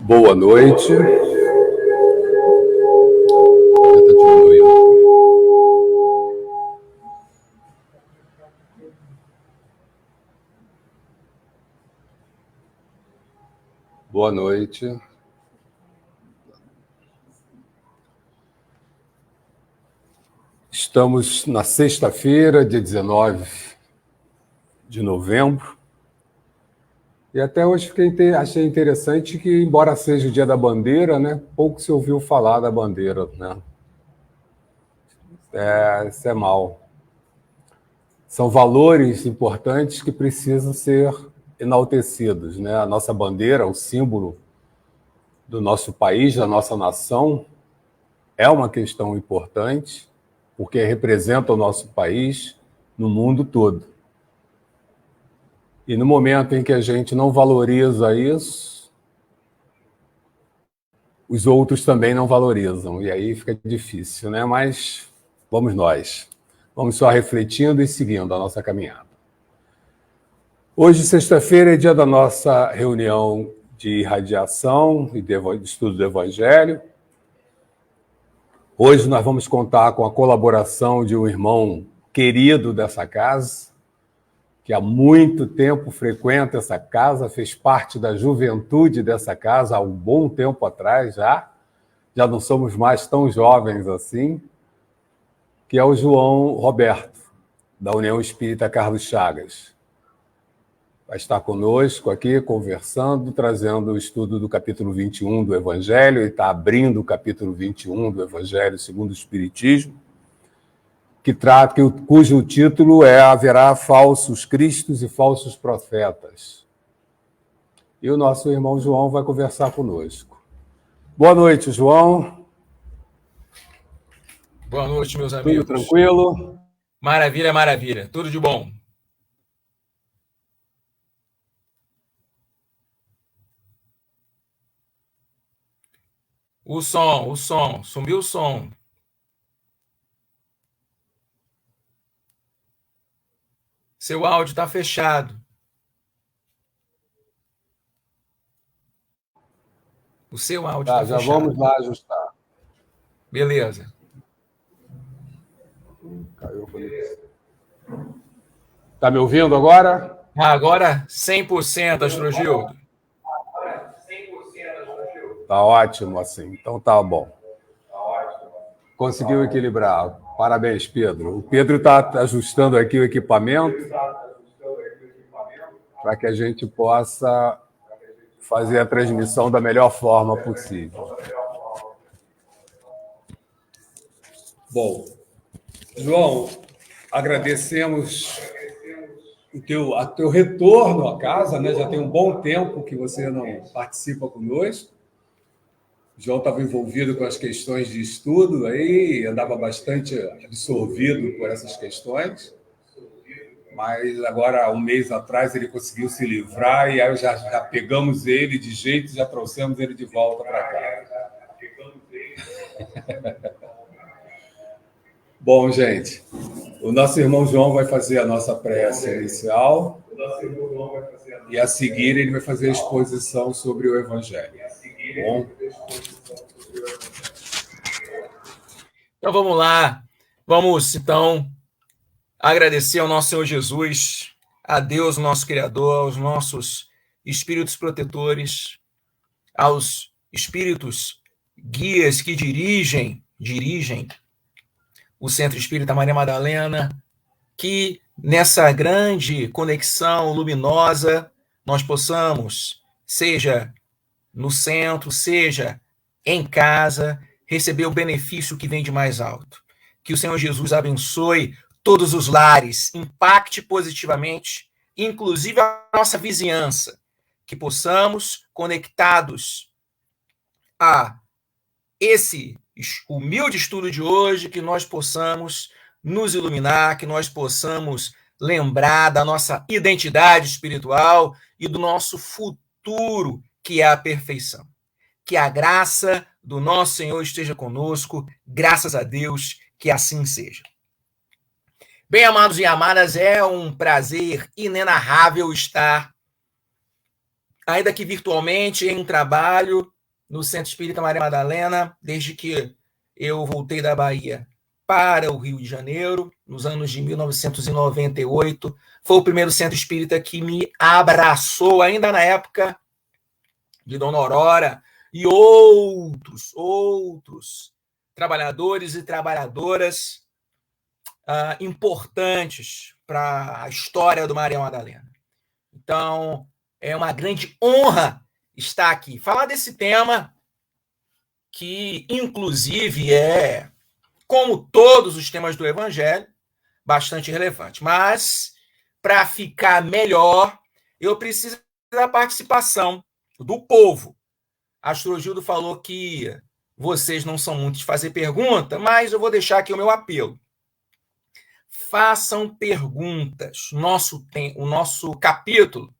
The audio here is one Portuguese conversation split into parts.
Boa noite. Boa noite. Estamos na sexta-feira, dia 19 de novembro. E até hoje achei interessante que, embora seja o dia da bandeira, né, pouco se ouviu falar da bandeira, né? Isso é mal. São valores importantes que precisam ser enaltecidos, né? A nossa bandeira, o símbolo do nosso país, da nossa nação, é uma questão importante, porque representa o nosso país no mundo todo. E no momento em que a gente não valoriza isso, os outros também não valorizam, e aí fica difícil, né? Mas vamos nós. Vamos só refletindo e seguindo a nossa caminhada. Hoje, sexta-feira, é dia da nossa reunião de irradiação e de estudo do Evangelho. Hoje nós vamos contar com a colaboração de um irmão querido dessa casa, que há muito tempo frequenta essa casa, fez parte da juventude dessa casa há um bom tempo atrás já não somos mais tão jovens assim, que é o João Roberto, da União Espírita Carlos Chagas. vai estar conosco aqui, conversando, trazendo o estudo do capítulo 21 do Evangelho. Ele está abrindo o capítulo 21 do Evangelho segundo o Espiritismo, cujo título é Haverá falsos cristos e falsos profetas. E o nosso irmão João vai conversar conosco. Boa noite, João. Boa noite, meus amigos. Tudo tranquilo? Maravilha, maravilha. Tudo de bom. O som. Sumiu o som. Seu áudio está fechado. O seu áudio está já fechado. Vamos lá ajustar. Beleza. Caiu a conexão. Tá me ouvindo agora? Agora 100%, Astrogildo. Tá ótimo assim. Então tá bom. Conseguiu equilibrar. Parabéns, Pedro. O Pedro está ajustando aqui o equipamento para que a gente possa fazer a transmissão da melhor forma possível. Bom, João, agradecemos o teu retorno à casa, né? Já tem um bom tempo que você não participa conosco. O João estava envolvido com as questões de estudo, aí andava bastante absorvido por essas questões, mas agora, um mês atrás, ele conseguiu se livrar e aí já pegamos ele de jeito e já trouxemos ele de volta para cá. Bom, gente, o nosso irmão João vai fazer a nossa prece inicial e a seguir ele vai fazer a exposição sobre o Evangelho. Bom? Então vamos lá. Vamos, então, agradecer ao nosso Senhor Jesus, a Deus, nosso Criador, aos nossos espíritos protetores, aos espíritos guias que dirigem o Centro Espírita Maria Madalena, que nessa grande conexão luminosa nós possamos, seja no centro, seja em casa, receber o benefício que vem de mais alto. Que o Senhor Jesus abençoe todos os lares, impacte positivamente, inclusive a nossa vizinhança, que possamos, conectados a esse humilde estudo de hoje, que nós possamos nos iluminar, que nós possamos lembrar da nossa identidade espiritual e do nosso futuro, que é a perfeição. Que a graça do nosso Senhor esteja conosco, graças a Deus, que assim seja. Bem, amados e amadas, é um prazer inenarrável estar, ainda que virtualmente, em trabalho no Centro Espírita Maria Madalena, desde que eu voltei da Bahia para o Rio de Janeiro, nos anos de 1998. Foi o primeiro centro espírita que me abraçou, ainda na época de Dona Aurora, e outros trabalhadores e trabalhadoras importantes para a história do Maria Madalena. Então, é uma grande honra estar aqui. Falar desse tema que, inclusive, é, como todos os temas do Evangelho, bastante relevante. Mas, para ficar melhor, eu preciso da participação do povo. Astrogildo falou que vocês não são muito de fazer pergunta, mas eu vou deixar aqui o meu apelo. Façam perguntas. O nosso capítulo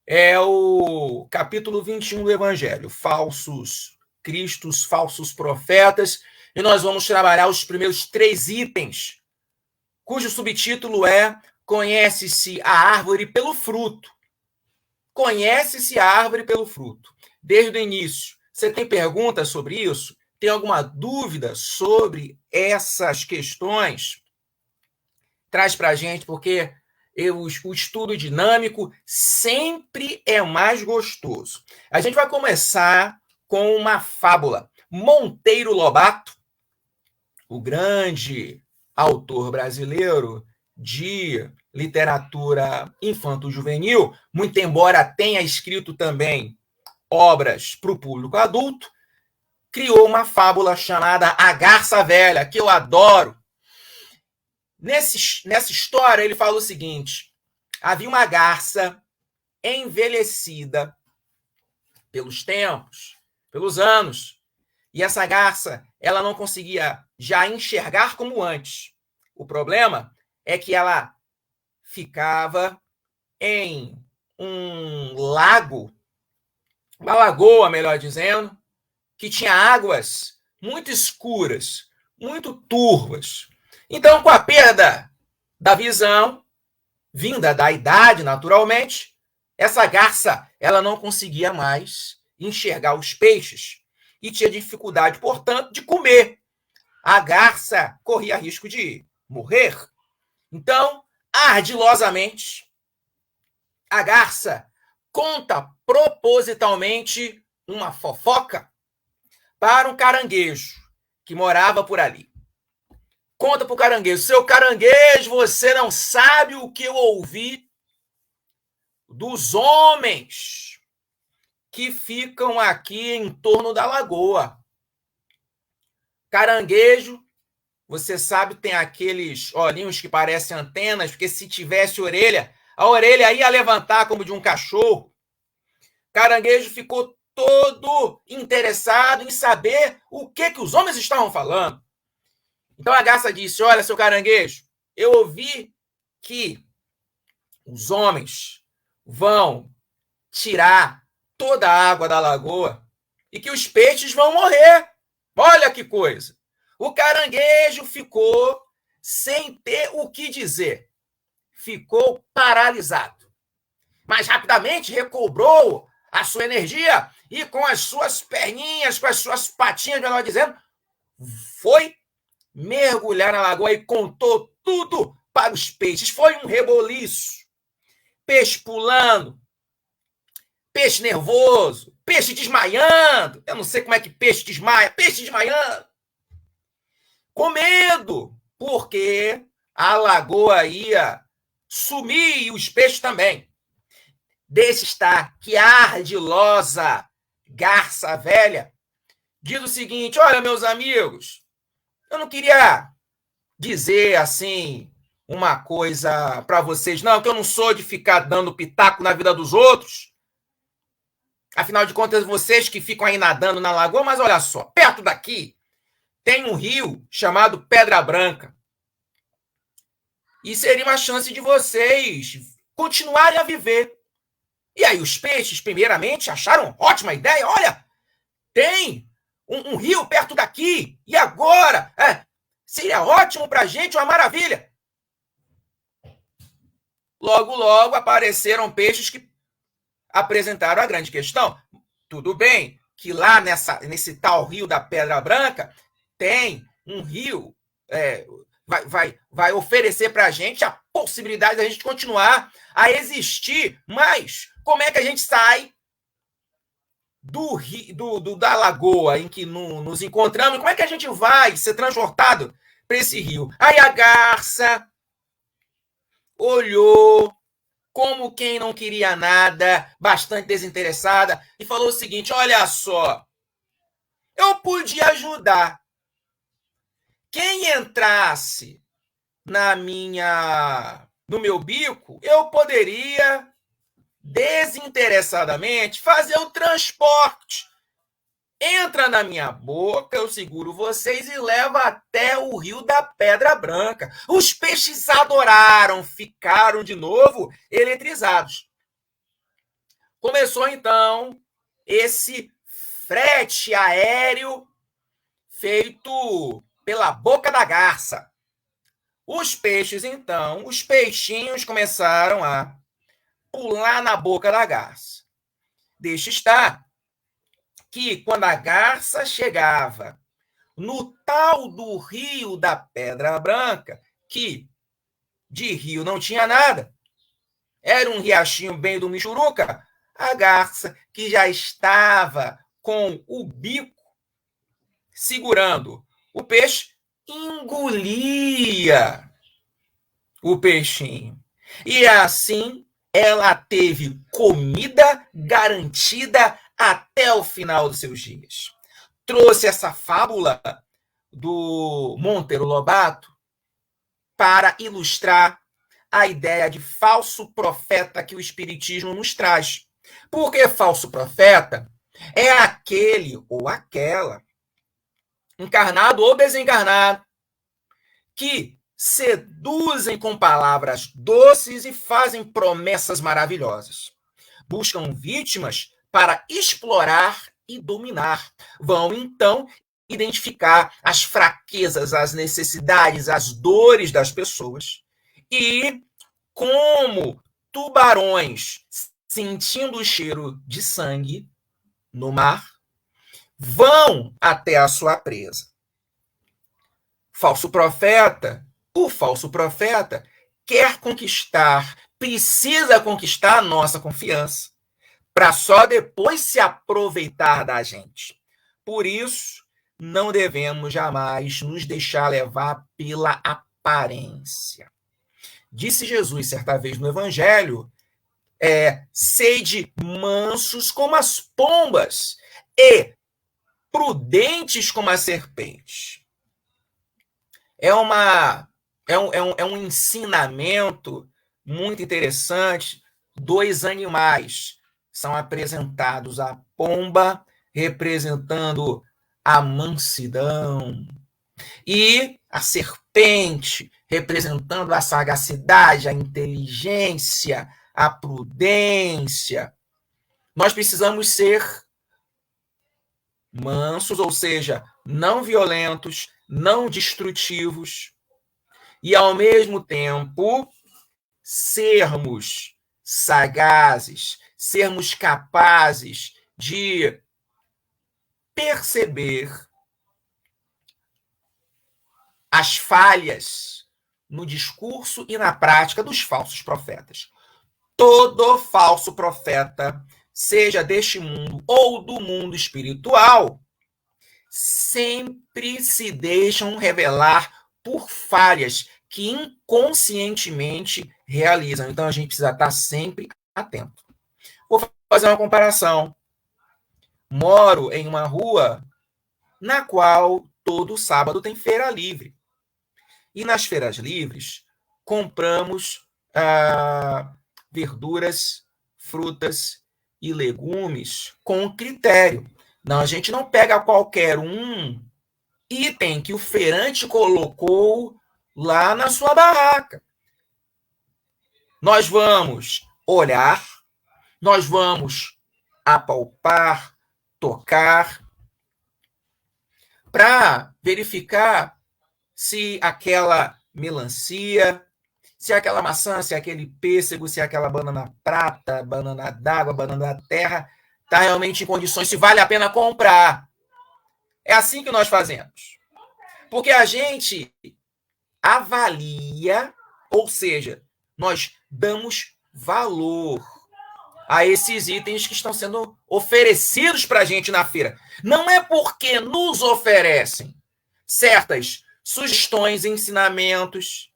é o capítulo 21 do Evangelho, falsos cristos, falsos profetas, e nós vamos trabalhar os primeiros 3 itens, cujo subtítulo é Conhece-se a árvore pelo fruto. Conhece-se a árvore pelo fruto. Desde o início. Você tem perguntas sobre isso? Tem alguma dúvida sobre essas questões? Traz para a gente, porque o estudo dinâmico sempre é mais gostoso. A gente vai começar com uma fábula. Monteiro Lobato, o grande autor brasileiro de literatura infanto-juvenil, muito embora tenha escrito também obras para o público adulto, criou uma fábula chamada A Garça Velha, que eu adoro. Nessa história, ele fala o seguinte: havia uma garça envelhecida pelos tempos, pelos anos, e essa garça ela não conseguia já enxergar como antes. O problema é que ela ficava em um lago, uma lagoa, melhor dizendo, que tinha águas muito escuras, muito turvas. Então, com a perda da visão, vinda da idade, naturalmente, essa garça ela não conseguia mais enxergar os peixes e tinha dificuldade, portanto, de comer. A garça corria risco de morrer. Então, ardilosamente, a garça conta propositalmente uma fofoca para um caranguejo que morava por ali. Conta para o caranguejo: seu caranguejo, você não sabe o que eu ouvi dos homens que ficam aqui em torno da lagoa. Caranguejo, você sabe, tem aqueles olhinhos que parecem antenas, porque se tivesse orelha, a orelha ia levantar como de um cachorro. Caranguejo ficou todo interessado em saber o que os homens estavam falando. Então a garça disse: olha, seu caranguejo, eu ouvi que os homens vão tirar toda a água da lagoa e que os peixes vão morrer. Olha que coisa. O caranguejo ficou sem ter o que dizer. Ficou paralisado. Mas rapidamente recobrou a sua energia e com as suas perninhas, com as suas patinhas, melhor dizendo, foi mergulhar na lagoa e contou tudo para os peixes. Foi um reboliço. Peixe pulando, peixe nervoso, peixe desmaiando. Eu não sei como é que peixe desmaia. Peixe desmaiando. Com medo, porque a lagoa ia sumir e os peixes também. Deixa estar que a ardilosa garça velha diz o seguinte: olha, meus amigos, eu não queria dizer assim uma coisa para vocês, não, que eu não sou de ficar dando pitaco na vida dos outros. Afinal de contas, vocês que ficam aí nadando na lagoa, mas olha só, perto daqui tem um rio chamado Pedra Branca. E seria uma chance de vocês continuarem a viver. E aí os peixes, primeiramente, acharam ótima ideia. Olha, tem um rio perto daqui. E agora? Seria ótimo para a gente, uma maravilha. Logo, logo apareceram peixes que apresentaram a grande questão. Tudo bem que lá nesse tal rio da Pedra Branca tem um rio, vai oferecer para a gente a possibilidade de a gente continuar a existir, mas como é que a gente sai da lagoa em que nos encontramos? Como é que a gente vai ser transportado para esse rio? Aí a garça olhou como quem não queria nada, bastante desinteressada, e falou o seguinte: olha só, eu podia ajudar. Quem entrasse no meu bico, eu poderia desinteressadamente fazer o transporte. Entra na minha boca, eu seguro vocês e levo até o rio da Pedra Branca. Os peixes adoraram, ficaram de novo eletrizados. Começou então esse frete aéreo feito pela boca da garça. Os peixes, então, os peixinhos começaram a pular na boca da garça. Deixa estar que quando a garça chegava no tal do rio da Pedra Branca, que de rio não tinha nada, era um riachinho bem do Michuruca, a garça, que já estava com o bico segurando o peixe, engolia o peixinho. E assim ela teve comida garantida até o final dos seus dias. Trouxe essa fábula do Monteiro Lobato para ilustrar a ideia de falso profeta que o Espiritismo nos traz. Porque falso profeta é aquele ou aquela, encarnado ou desencarnado, que seduzem com palavras doces e fazem promessas maravilhosas. Buscam vítimas para explorar e dominar. Vão, então, identificar as fraquezas, as necessidades, as dores das pessoas e, como tubarões sentindo o cheiro de sangue no mar, vão até a sua presa. O falso profeta quer conquistar, precisa conquistar a nossa confiança, para só depois se aproveitar da gente. Por isso, não devemos jamais nos deixar levar pela aparência. Disse Jesus certa vez no Evangelho, sede mansos como as pombas e prudentes como as serpentes. É um ensinamento muito interessante. Dois animais são apresentados: a pomba, representando a mansidão, e a serpente, representando a sagacidade, a inteligência, a prudência. Nós precisamos ser mansos, ou seja, não violentos, não destrutivos, e ao mesmo tempo sermos sagazes, sermos capazes de perceber as falhas no discurso e na prática dos falsos profetas. Todo falso profeta, seja deste mundo ou do mundo espiritual, sempre se deixam revelar por falhas que inconscientemente realizam. Então, a gente precisa estar sempre atento. Vou fazer uma comparação. Moro em uma rua na qual todo sábado tem feira livre. E nas feiras livres, compramos verduras, frutas e legumes com critério. Não, a gente não pega qualquer item que o feirante colocou lá na sua barraca. Nós vamos olhar, nós vamos apalpar, tocar, para verificar se aquela melancia, se aquela maçã, se aquele pêssego, se aquela banana prata, banana d'água, banana da terra, está realmente em condições, se vale a pena comprar. É assim que nós fazemos. Porque a gente avalia, ou seja, nós damos valor a esses itens que estão sendo oferecidos para a gente na feira. Não é porque nos oferecem certas sugestões, ensinamentos,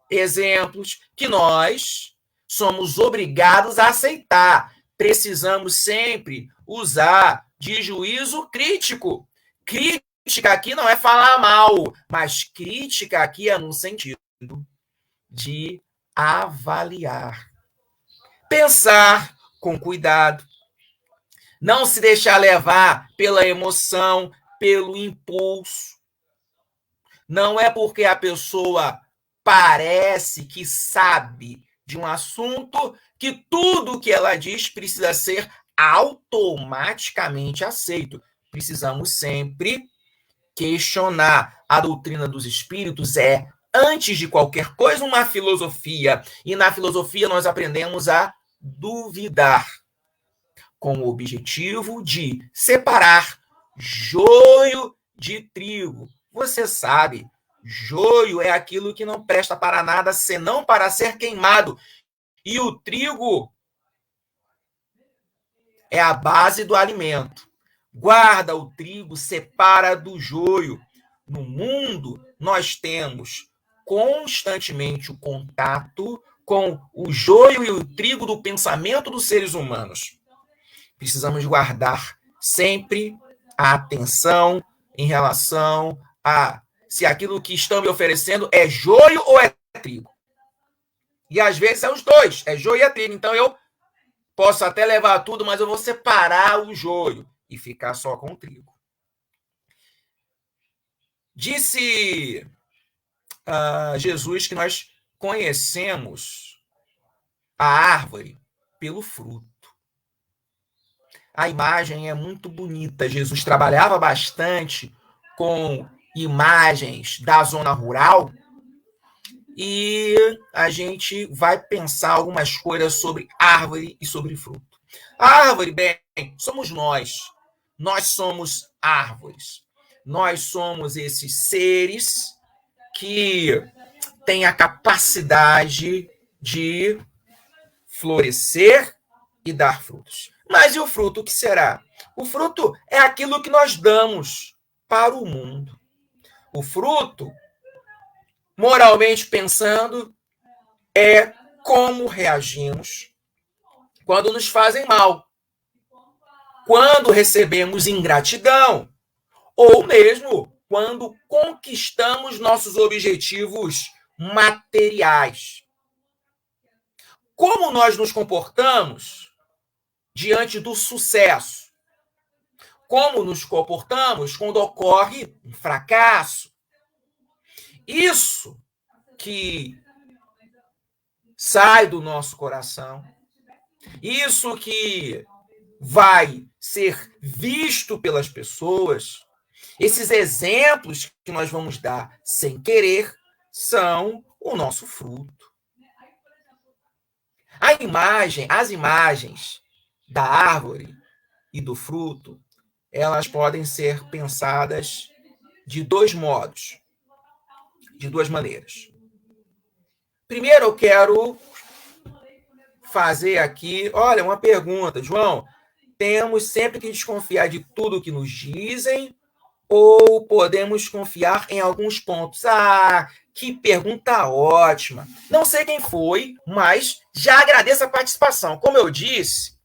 exemplos, que nós somos obrigados a aceitar. Precisamos sempre usar de juízo crítico. Crítica aqui não é falar mal, mas crítica aqui é no sentido de avaliar. Pensar com cuidado. Não se deixar levar pela emoção, pelo impulso. Não é porque a pessoa parece que sabe de um assunto que tudo que ela diz precisa ser automaticamente aceito. Precisamos sempre questionar. A doutrina dos espíritos é, antes de qualquer coisa, uma filosofia. E na filosofia nós aprendemos a duvidar, com o objetivo de separar joio de trigo. Você sabe, joio é aquilo que não presta para nada senão para ser queimado. E o trigo é a base do alimento. Guarda o trigo, separa do joio. No mundo, nós temos constantemente o contato com o joio e o trigo do pensamento dos seres humanos. Precisamos guardar sempre a atenção em relação a se aquilo que estão me oferecendo é joio ou é trigo. E às vezes é os dois, é joio e é trigo. Então eu posso até levar tudo, mas eu vou separar o joio e ficar só com o trigo. Disse Jesus que nós conhecemos a árvore pelo fruto. A imagem é muito bonita. Jesus trabalhava bastante com imagens da zona rural e a gente vai pensar algumas coisas sobre árvore e sobre fruto. A árvore, bem, somos nós. Nós somos árvores. Nós somos esses seres que têm a capacidade de florescer e dar frutos. Mas e o fruto, o que será? O fruto é aquilo que nós damos para o mundo. O fruto, moralmente pensando, é como reagimos quando nos fazem mal, quando recebemos ingratidão, ou mesmo quando conquistamos nossos objetivos materiais. Como nós nos comportamos diante do sucesso? Como nos comportamos quando ocorre um fracasso? Isso que sai do nosso coração, isso que vai ser visto pelas pessoas, esses exemplos que nós vamos dar sem querer são o nosso fruto. As imagens da árvore e do fruto, elas podem ser pensadas de dois modos, de duas maneiras. Primeiro, eu quero fazer aqui, olha, uma pergunta. João, temos sempre que desconfiar de tudo que nos dizem ou podemos confiar em alguns pontos? Ah, que pergunta ótima. Não sei quem foi, mas já agradeço a participação. Como eu disse,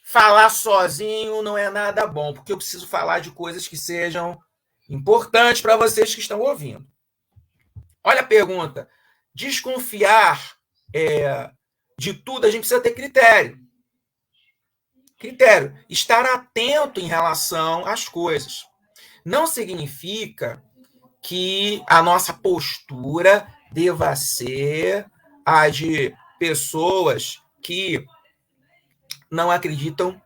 falar sozinho não é nada bom, porque eu preciso falar de coisas que sejam importantes para vocês que estão ouvindo. Olha a pergunta. Desconfiar de tudo, a gente precisa ter critério. Critério. Estar atento em relação às coisas. Não significa que a nossa postura deva ser a de pessoas que não acreditam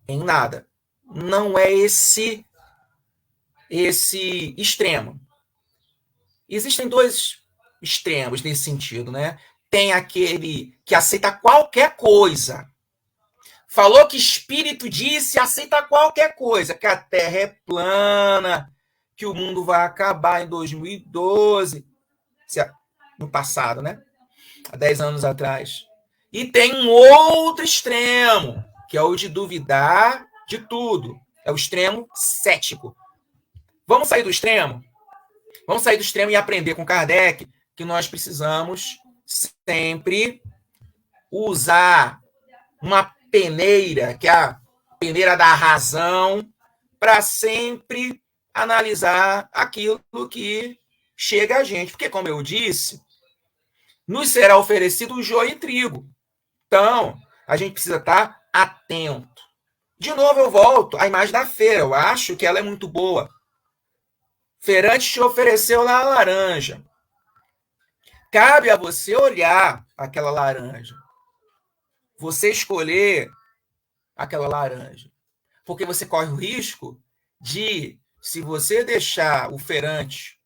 em nada. Não é esse extremo. Existem dois extremos nesse sentido, né? Tem aquele que aceita qualquer coisa. Falou que espírito disse, aceita qualquer coisa, que a Terra é plana, que o mundo vai acabar em 2012, no passado, né? Há 10 anos atrás. E tem um outro extremo, que é o de duvidar de tudo. É o extremo cético. Vamos sair do extremo? Vamos sair do extremo e aprender com Kardec que nós precisamos sempre usar uma peneira, que é a peneira da razão, para sempre analisar aquilo que chega a gente. Porque, como eu disse, nos será oferecido joio e trigo. Então, a gente precisa estar atento. De novo, eu volto à imagem da feira. Eu acho que ela é muito boa. Feirante te ofereceu lá a laranja. Cabe a você olhar aquela laranja. Você escolher aquela laranja. Porque você corre o risco de, se você deixar o feirante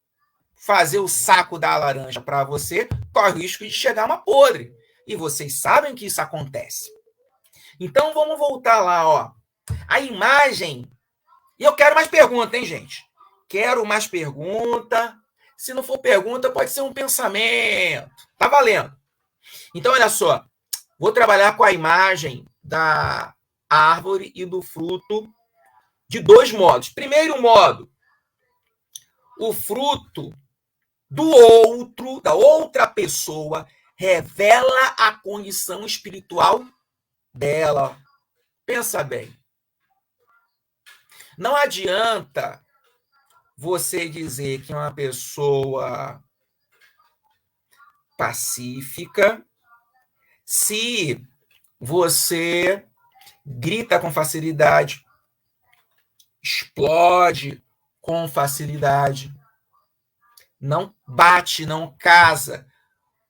fazer o saco da laranja para você, corre o risco de chegar uma podre. E vocês sabem que isso acontece. Então, vamos voltar lá, ó. A imagem... E eu quero mais pergunta, hein, gente? Quero mais pergunta. Se não for pergunta, pode ser um pensamento. Tá valendo. Então, olha só. Vou trabalhar com a imagem da árvore e do fruto de dois modos. Primeiro modo, o fruto do outro, da outra pessoa, revela a condição espiritual dela. Pensa bem. Não adianta você dizer que é uma pessoa pacífica se você grita com facilidade, explode com facilidade, não bate, não casa.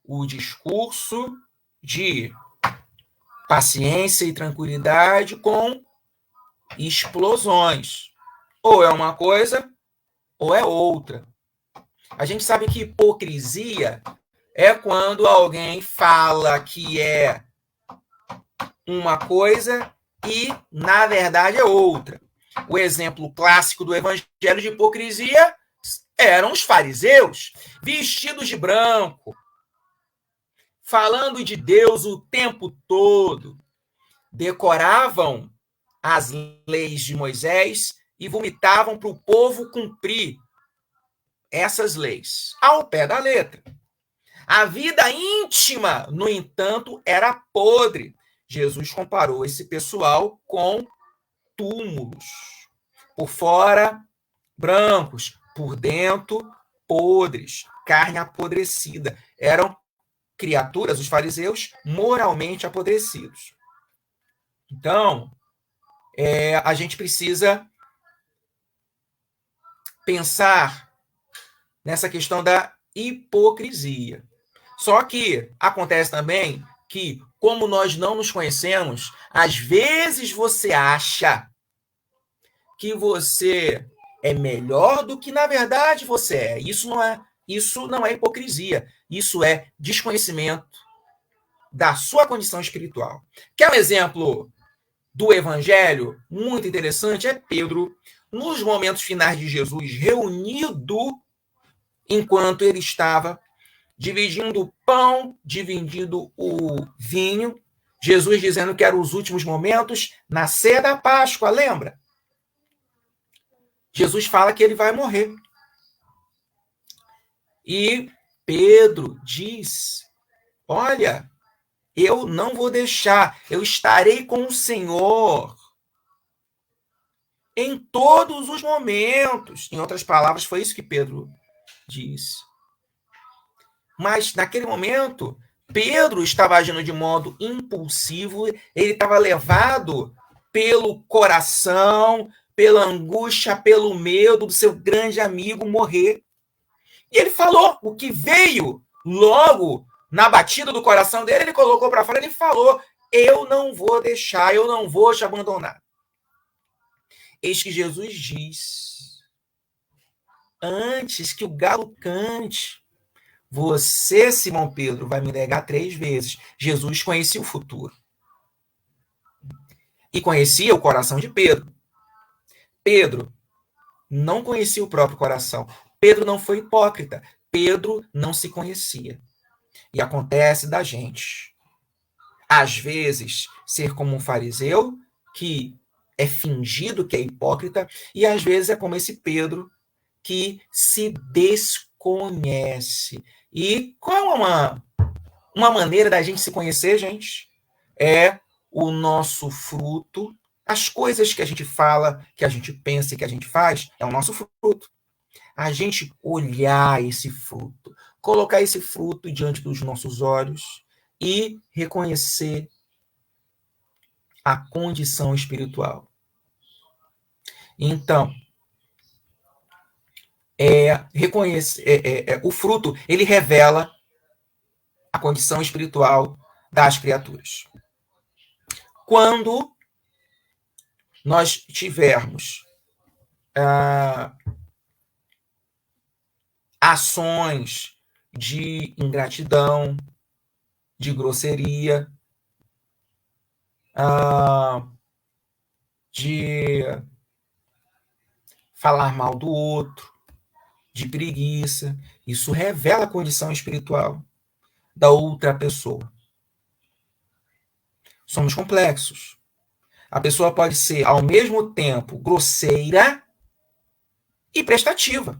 O discurso de paciência e tranquilidade com explosões. Ou é uma coisa, ou é outra. A gente sabe que hipocrisia é quando alguém fala que é uma coisa e, na verdade, é outra. O exemplo clássico do evangelho de hipocrisia eram os fariseus, vestidos de branco, falando de Deus o tempo todo, decoravam as leis de Moisés e vomitavam para o povo cumprir essas leis ao pé da letra. A vida íntima, no entanto, era podre. Jesus comparou esse pessoal com túmulos. Por fora, brancos, por dentro, podres, carne apodrecida. Eram criaturas, os fariseus, moralmente apodrecidos. Então, a gente precisa pensar nessa questão da hipocrisia. Só que acontece também que, como nós não nos conhecemos, às vezes você acha que você é melhor do que na verdade você é. Isso não é hipocrisia. Isso é desconhecimento da sua condição espiritual. Quer um exemplo do evangelho muito interessante? É Pedro, nos momentos finais de Jesus, reunido enquanto ele estava dividindo o pão, dividindo o vinho, Jesus dizendo que eram os últimos momentos, na ceia da Páscoa, lembra? Jesus fala que ele vai morrer. E Pedro diz, olha, eu não vou deixar, eu estarei com o Senhor em todos os momentos. Em outras palavras, foi isso que Pedro disse. Mas, naquele momento, Pedro estava agindo de modo impulsivo, ele estava levado pelo coração, pela angústia, pelo medo do seu grande amigo morrer. E ele falou o que veio logo na batida do coração dele, ele colocou para fora, ele falou, eu não vou deixar, eu não vou te abandonar. Eis que Jesus diz, antes que o galo cante, você, Simão Pedro, vai me negar 3 vezes. Jesus conhecia o futuro. E conhecia o coração de Pedro. Pedro não conhecia o próprio coração. Pedro não foi hipócrita. Pedro não se conhecia. E acontece da gente, às vezes, ser como um fariseu, que é fingido que é hipócrita, e às vezes é como esse Pedro, que se desconhece. E qual é uma maneira da gente se conhecer, gente? É o nosso fruto, as coisas que a gente fala, que a gente pensa e que a gente faz, é o nosso fruto. A gente olhar esse fruto, colocar esse fruto diante dos nossos olhos e reconhecer a condição espiritual. Então, o fruto, ele revela a condição espiritual das criaturas. Quando nós tivermos ações de ingratidão, de grosseria, de falar mal do outro, de preguiça, isso revela a condição espiritual da outra pessoa. Somos complexos. A pessoa pode ser, ao mesmo tempo, grosseira e prestativa.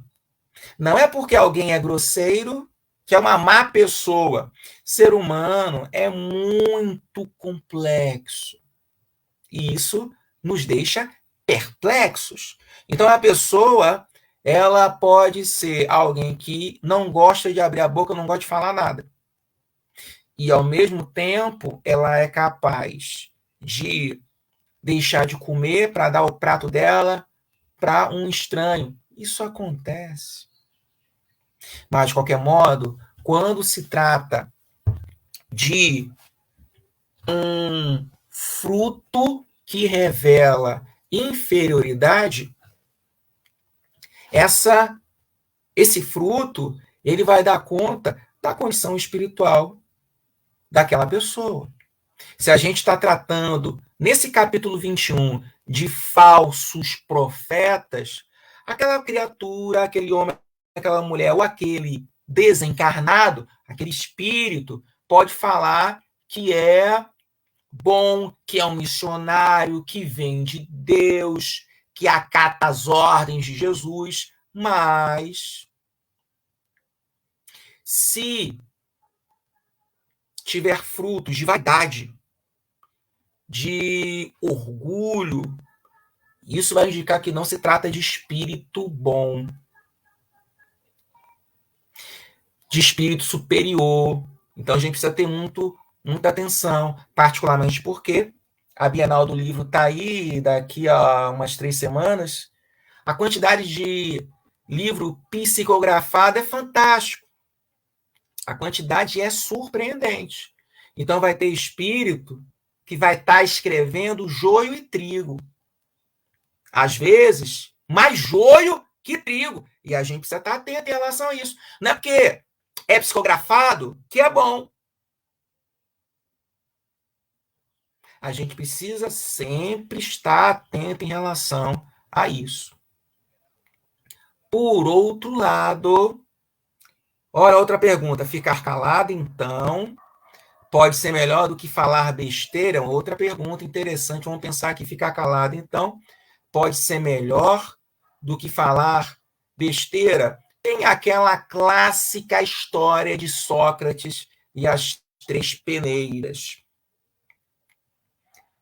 Não é porque alguém é grosseiro que é uma má pessoa. Ser humano é muito complexo. E isso nos deixa perplexos. Então, a pessoa, ela pode ser alguém que não gosta de abrir a boca, não gosta de falar nada. E, ao mesmo tempo, ela é capaz de deixar de comer para dar o prato dela para um estranho. Isso acontece. Mas, de qualquer modo, quando se trata de um fruto que revela inferioridade, esse fruto ele vai dar conta da condição espiritual daquela pessoa. Se a gente está tratando, nesse capítulo 21, de falsos profetas, aquela criatura, aquele homem, aquela mulher, ou aquele desencarnado, aquele espírito, pode falar que é bom, que é um missionário, que vem de Deus, que acata as ordens de Jesus, mas se tiver frutos de vaidade, de orgulho, isso vai indicar que não se trata de espírito bom, de espírito superior. Então a gente precisa ter muita atenção, particularmente porque a Bienal do Livro está aí, daqui a umas 3 semanas. A quantidade de livro psicografado é fantástico. A quantidade é surpreendente. Então vai ter espírito que vai estar escrevendo joio e trigo. Às vezes, mais joio que trigo. E a gente precisa estar atento em relação a isso. Não é porque é psicografado que é bom. A gente precisa sempre estar atento em relação a isso. Por outro lado, ora, outra pergunta. Ficar calado, então, pode ser melhor do que falar besteira? Outra pergunta interessante. Vamos pensar aqui. Ficar calado, então, pode ser melhor do que falar besteira? Tem aquela clássica história de Sócrates e as 3 peneiras.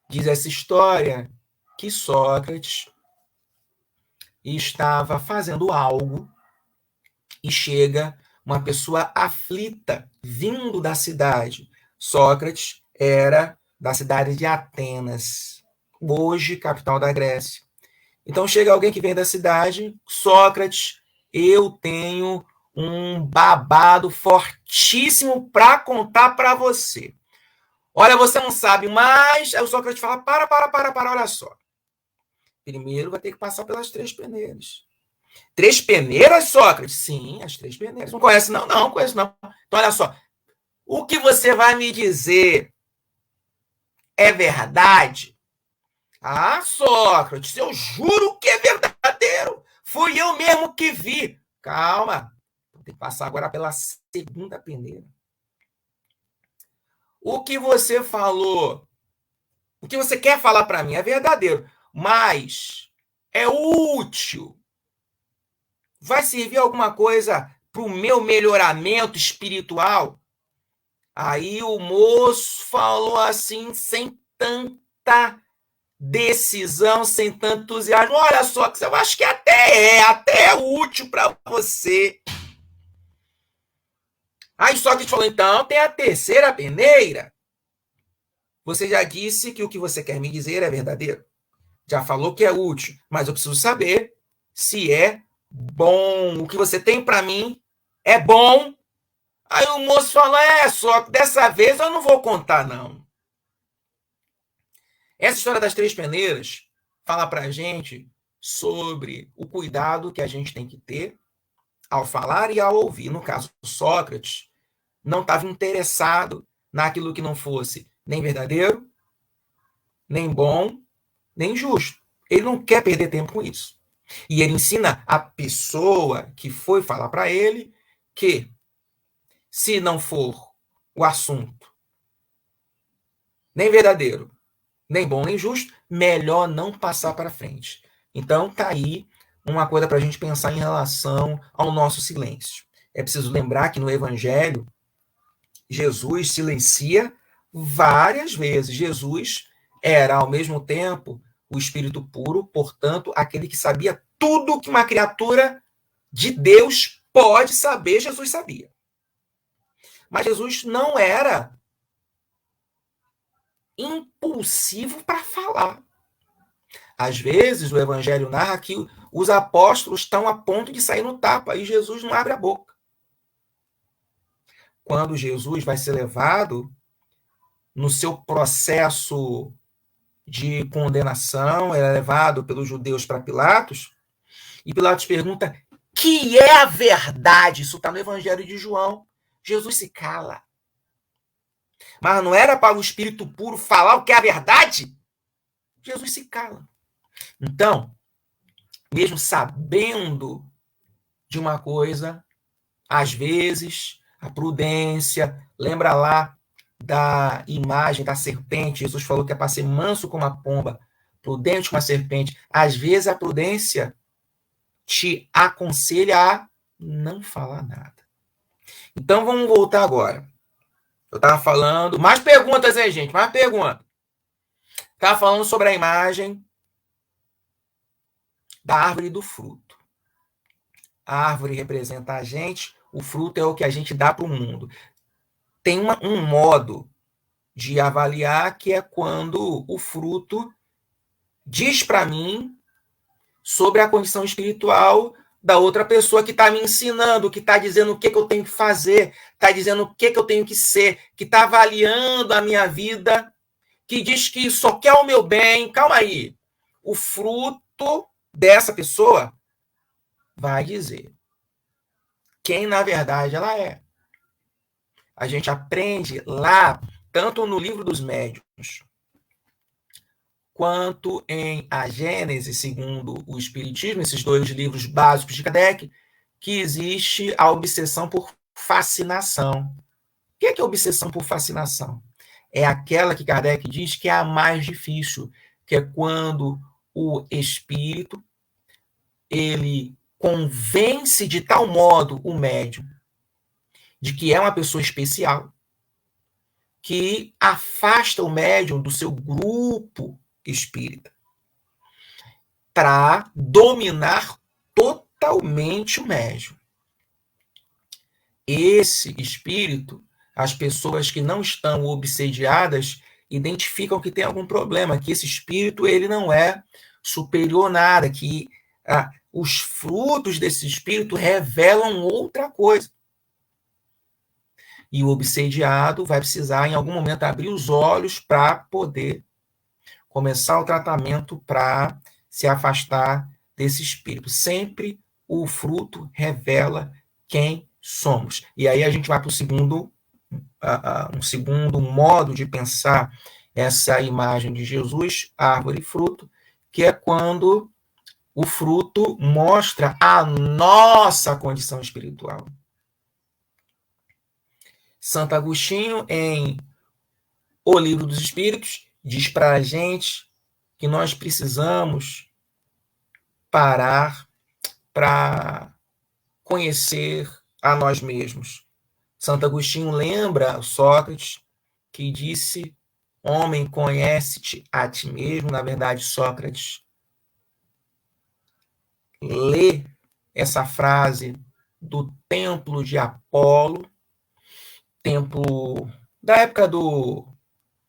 Diz essa história que Sócrates estava fazendo algo e chega uma pessoa aflita vindo da cidade. Sócrates era da cidade de Atenas, hoje capital da Grécia. Então chega alguém que vem da cidade, Sócrates, eu tenho um babado fortíssimo para contar para você. Olha, você não sabe, mas aí o Sócrates fala, para, olha só. Primeiro vai ter que passar pelas 3 peneiras. 3 peneiras, Sócrates? Sim, as 3 peneiras. Não conhece, não? Não, conheço, não. Então, olha só. O que você vai me dizer é verdade? Ah, Sócrates, eu juro que é verdadeiro. Fui eu mesmo que vi. Calma. Tem que passar agora pela 2ª peneira. O que você falou, o que você quer falar para mim é verdadeiro, mas é útil. Vai servir alguma coisa para o meu melhoramento espiritual? Aí o moço falou assim, sem tanta decisão, sem tanto entusiasmo. Olha só, que eu acho que até é útil para você. Aí Sócrates falou, então tem a 3ª peneira. Você já disse que o que você quer me dizer é verdadeiro. Já falou que é útil, mas eu preciso saber se é bom. O que você tem para mim é bom. Aí o moço falou, só que dessa vez eu não vou contar, não. Essa história das 3 peneiras fala para a gente sobre o cuidado que a gente tem que ter ao falar e ao ouvir. No caso, Sócrates não estava interessado naquilo que não fosse nem verdadeiro, nem bom, nem justo. Ele não quer perder tempo com isso. E ele ensina a pessoa que foi falar para ele que, se não for o assunto nem verdadeiro, nem bom, nem justo, melhor não passar para frente. Então, tá aí uma coisa para a gente pensar em relação ao nosso silêncio. É preciso lembrar que no Evangelho, Jesus silencia várias vezes. Jesus era, ao mesmo tempo, o Espírito puro, portanto, aquele que sabia tudo que uma criatura de Deus pode saber, Jesus sabia. Mas Jesus não era impulsivo para falar. Às vezes, o Evangelho narra que os apóstolos estão a ponto de sair no tapa e Jesus não abre a boca. Quando Jesus vai ser levado no seu processo de condenação, é levado pelos judeus para Pilatos, e Pilatos pergunta: que é a verdade? Isso está no Evangelho de João. Jesus se cala. Mas não era para o Espírito puro falar o que é a verdade? Jesus se cala. Então, mesmo sabendo de uma coisa, às vezes, a prudência, lembra lá da imagem da serpente, Jesus falou que é para ser manso como a pomba, prudente como a serpente. Às vezes a prudência te aconselha a não falar nada. Então vamos voltar agora. Eu estava falando... Mais perguntas aí, gente, mais perguntas. Estava falando sobre a imagem da árvore e do fruto. A árvore representa a gente, o fruto é o que a gente dá para o mundo. Tem um modo de avaliar que é quando o fruto diz para mim sobre a condição espiritual da outra pessoa que está me ensinando, que está dizendo o que eu tenho que fazer, está dizendo o que eu tenho que ser, que está avaliando a minha vida, que diz que só quer o meu bem. Calma aí. O fruto dessa pessoa vai dizer quem, na verdade, ela é. A gente aprende lá, tanto no livro dos médiuns, quanto em A Gênese, segundo o Espiritismo, esses dois livros básicos de Kardec, que existe a obsessão por fascinação. O que é obsessão por fascinação? É aquela que Kardec diz que é a mais difícil, que é quando o espírito ele convence de tal modo o médium de que é uma pessoa especial, que afasta o médium do seu grupo espírita para dominar totalmente o médium. Esse espírito, as pessoas que não estão obsediadas identificam que tem algum problema, que esse espírito ele não é superior a nada, que os frutos desse espírito revelam outra coisa. E o obsediado vai precisar, em algum momento, abrir os olhos para poder começar o tratamento para se afastar desse espírito. Sempre o fruto revela quem somos. E aí a gente vai para um segundo modo de pensar essa imagem de Jesus, árvore e fruto, que é quando o fruto mostra a nossa condição espiritual. Santo Agostinho, em O Livro dos Espíritos, diz para a gente que nós precisamos parar para conhecer a nós mesmos. Santo Agostinho lembra Sócrates, que disse: homem, conhece-te a ti mesmo. Na verdade, Sócrates lê essa frase do templo de Apolo, templo da época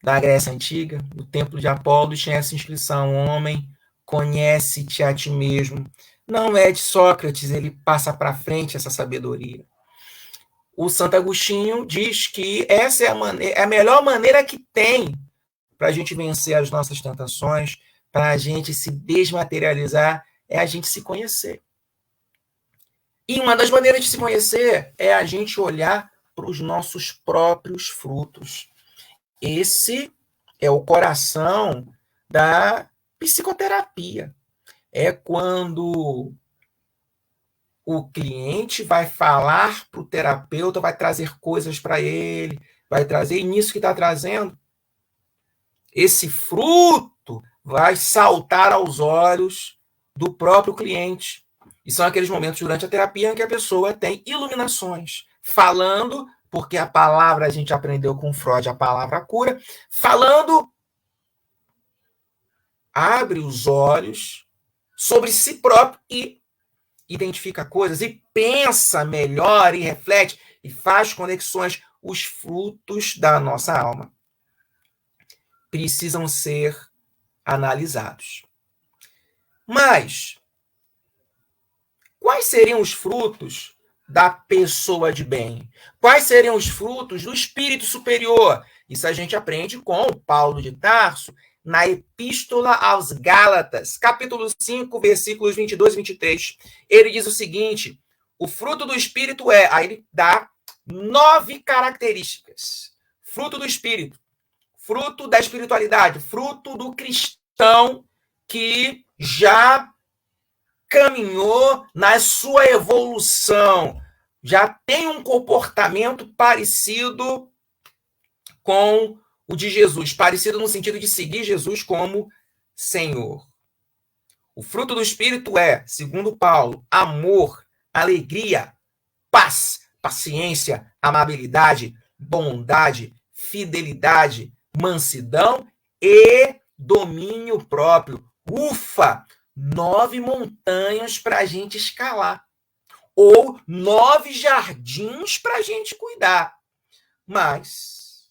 da Grécia Antiga, do templo de Apolo, tinha essa inscrição: homem, conhece-te a ti mesmo. Não é de Sócrates, ele passa para frente essa sabedoria. O Santo Agostinho diz que essa é a melhor maneira que tem para a gente vencer as nossas tentações, para a gente se desmaterializar, é a gente se conhecer. E uma das maneiras de se conhecer é a gente olhar para os nossos próprios frutos. Esse é o coração da psicoterapia. É quando o cliente vai falar para o terapeuta, vai trazer coisas para ele, vai trazer, e nisso que está trazendo, esse fruto vai saltar aos olhos do próprio cliente. E são aqueles momentos durante a terapia em que a pessoa tem iluminações, falando, porque a palavra a gente aprendeu com Freud, a palavra cura, falando, abre os olhos sobre si próprio e identifica coisas e pensa melhor e reflete e faz conexões. Os frutos da nossa alma precisam ser analisados. Mas quais seriam os frutos da pessoa de bem? Quais seriam os frutos do espírito superior? Isso a gente aprende com Paulo de Tarso na Epístola aos Gálatas, capítulo 5, versículos 22 e 23. Ele diz o seguinte: o fruto do espírito é... Aí ele dá 9 características. Fruto do espírito, fruto da espiritualidade, fruto do cristão que já caminhou na sua evolução, já tem um comportamento parecido com o de Jesus, parecido no sentido de seguir Jesus como Senhor. O fruto do Espírito é, segundo Paulo, amor, alegria, paz, paciência, amabilidade, bondade, fidelidade, mansidão e domínio próprio. Ufa! 9 montanhas para a gente escalar. Ou 9 jardins para a gente cuidar. Mas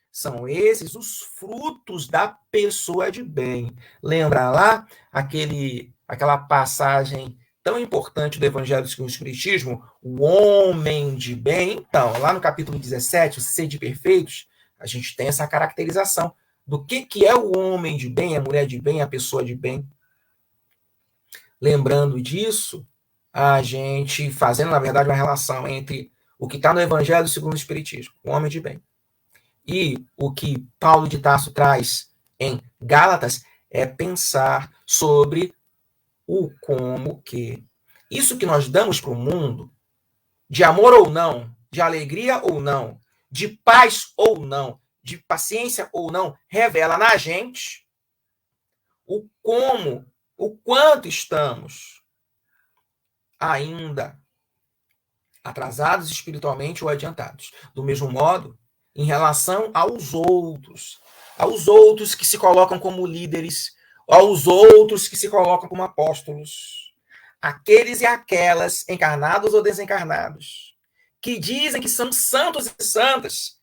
são esses os frutos da pessoa de bem. Lembra lá aquela passagem tão importante do Evangelho segundo o Espiritismo? O homem de bem. Então, lá no capítulo 17, o Sede Perfeitos, a gente tem essa caracterização do que é o homem de bem, a mulher de bem, a pessoa de bem. Lembrando disso, a gente fazendo, na verdade, uma relação entre o que está no Evangelho segundo o Espiritismo, o homem de bem, e o que Paulo de Tarso traz em Gálatas, é pensar sobre o como que isso que nós damos para o mundo, de amor ou não, de alegria ou não, de paz ou não, de paciência ou não, revela na gente o como, o quanto estamos ainda atrasados espiritualmente ou adiantados. Do mesmo modo, em relação aos outros que se colocam como líderes, aos outros que se colocam como apóstolos, aqueles e aquelas, encarnados ou desencarnados, que dizem que são santos e santas,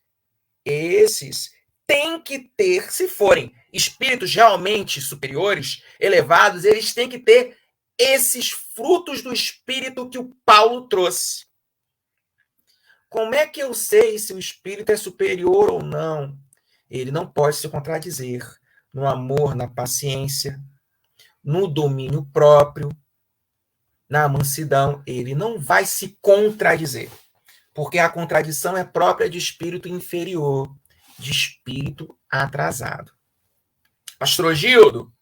esses têm que ter, se forem espíritos realmente superiores, elevados, eles têm que ter esses frutos do espírito que o Paulo trouxe. Como é que eu sei se o espírito é superior ou não? Ele não pode se contradizer no amor, na paciência, no domínio próprio, na mansidão. Ele não vai se contradizer, porque a contradição é própria de espírito inferior, de espírito atrasado. Pastor Gildo,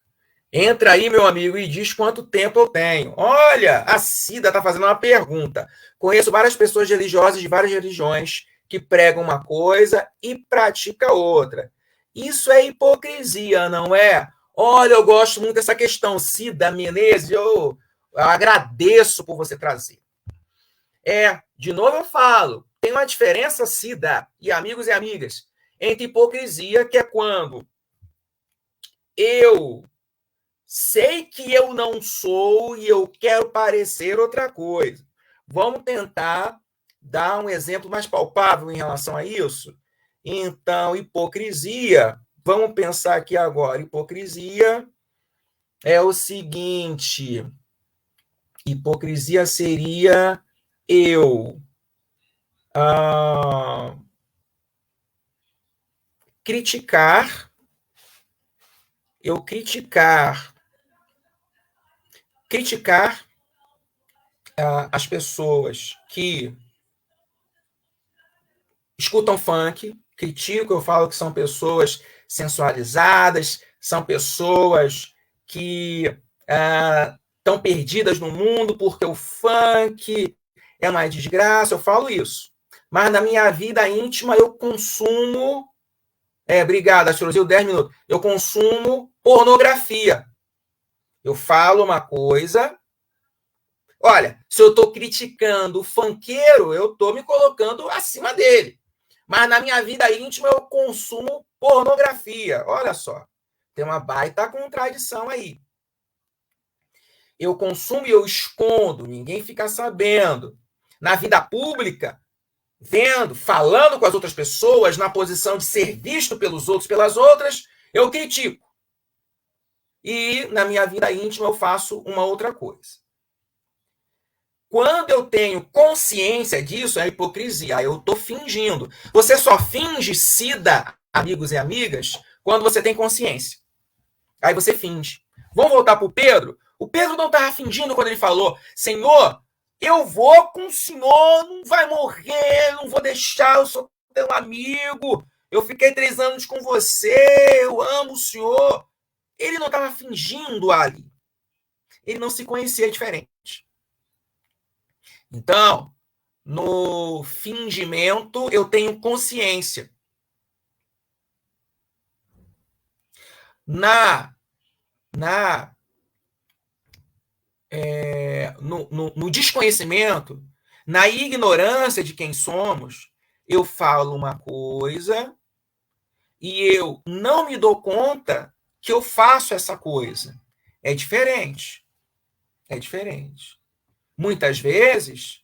entra aí, meu amigo, e diz quanto tempo eu tenho. Olha, a Cida está fazendo uma pergunta. Conheço várias pessoas religiosas de várias religiões que pregam uma coisa e praticam outra. Isso é hipocrisia, não é? Olha, eu gosto muito dessa questão. Cida Menezes, eu agradeço por você trazer. De novo eu falo, tem uma diferença, Cida, e amigos e amigas, entre hipocrisia, que é quando eu sei que eu não sou e eu quero parecer outra coisa. Vamos tentar dar um exemplo mais palpável em relação a isso? Então, hipocrisia, vamos pensar aqui agora. Hipocrisia é o seguinte: hipocrisia seria eu criticar as pessoas que escutam funk, critico, eu falo que são pessoas sensualizadas, são pessoas que estão perdidas no mundo porque o funk é uma desgraça, eu falo isso. Mas na minha vida íntima eu consumo... obrigado, Astrozil, 10 minutos. Eu consumo pornografia. Eu falo uma coisa Olha, se eu estou criticando o funkeiro, eu estou me colocando acima dele. Mas na minha vida íntima eu consumo pornografia. Olha só, tem uma baita contradição aí. Eu consumo e eu escondo, ninguém fica sabendo. Na vida pública, vendo, falando com as outras pessoas, na posição de ser visto pelos outros, pelas outras, eu critico. E na minha vida íntima eu faço uma outra coisa. Quando eu tenho consciência disso, é hipocrisia. Eu estou fingindo. Você só finge sida, amigos e amigas, quando você tem consciência. Aí você finge. Vamos voltar para o Pedro? O Pedro não estava fingindo quando ele falou: Senhor, eu vou com o Senhor, não vai morrer, não vou deixar, eu sou teu amigo, eu fiquei 3 anos com você, eu amo o Senhor. Ele não estava fingindo ali. Ele não se conhecia diferente. Então, no fingimento, eu tenho consciência. No desconhecimento, na ignorância de quem somos, eu falo uma coisa e eu não me dou conta que eu faço essa coisa. É diferente. É diferente. Muitas vezes,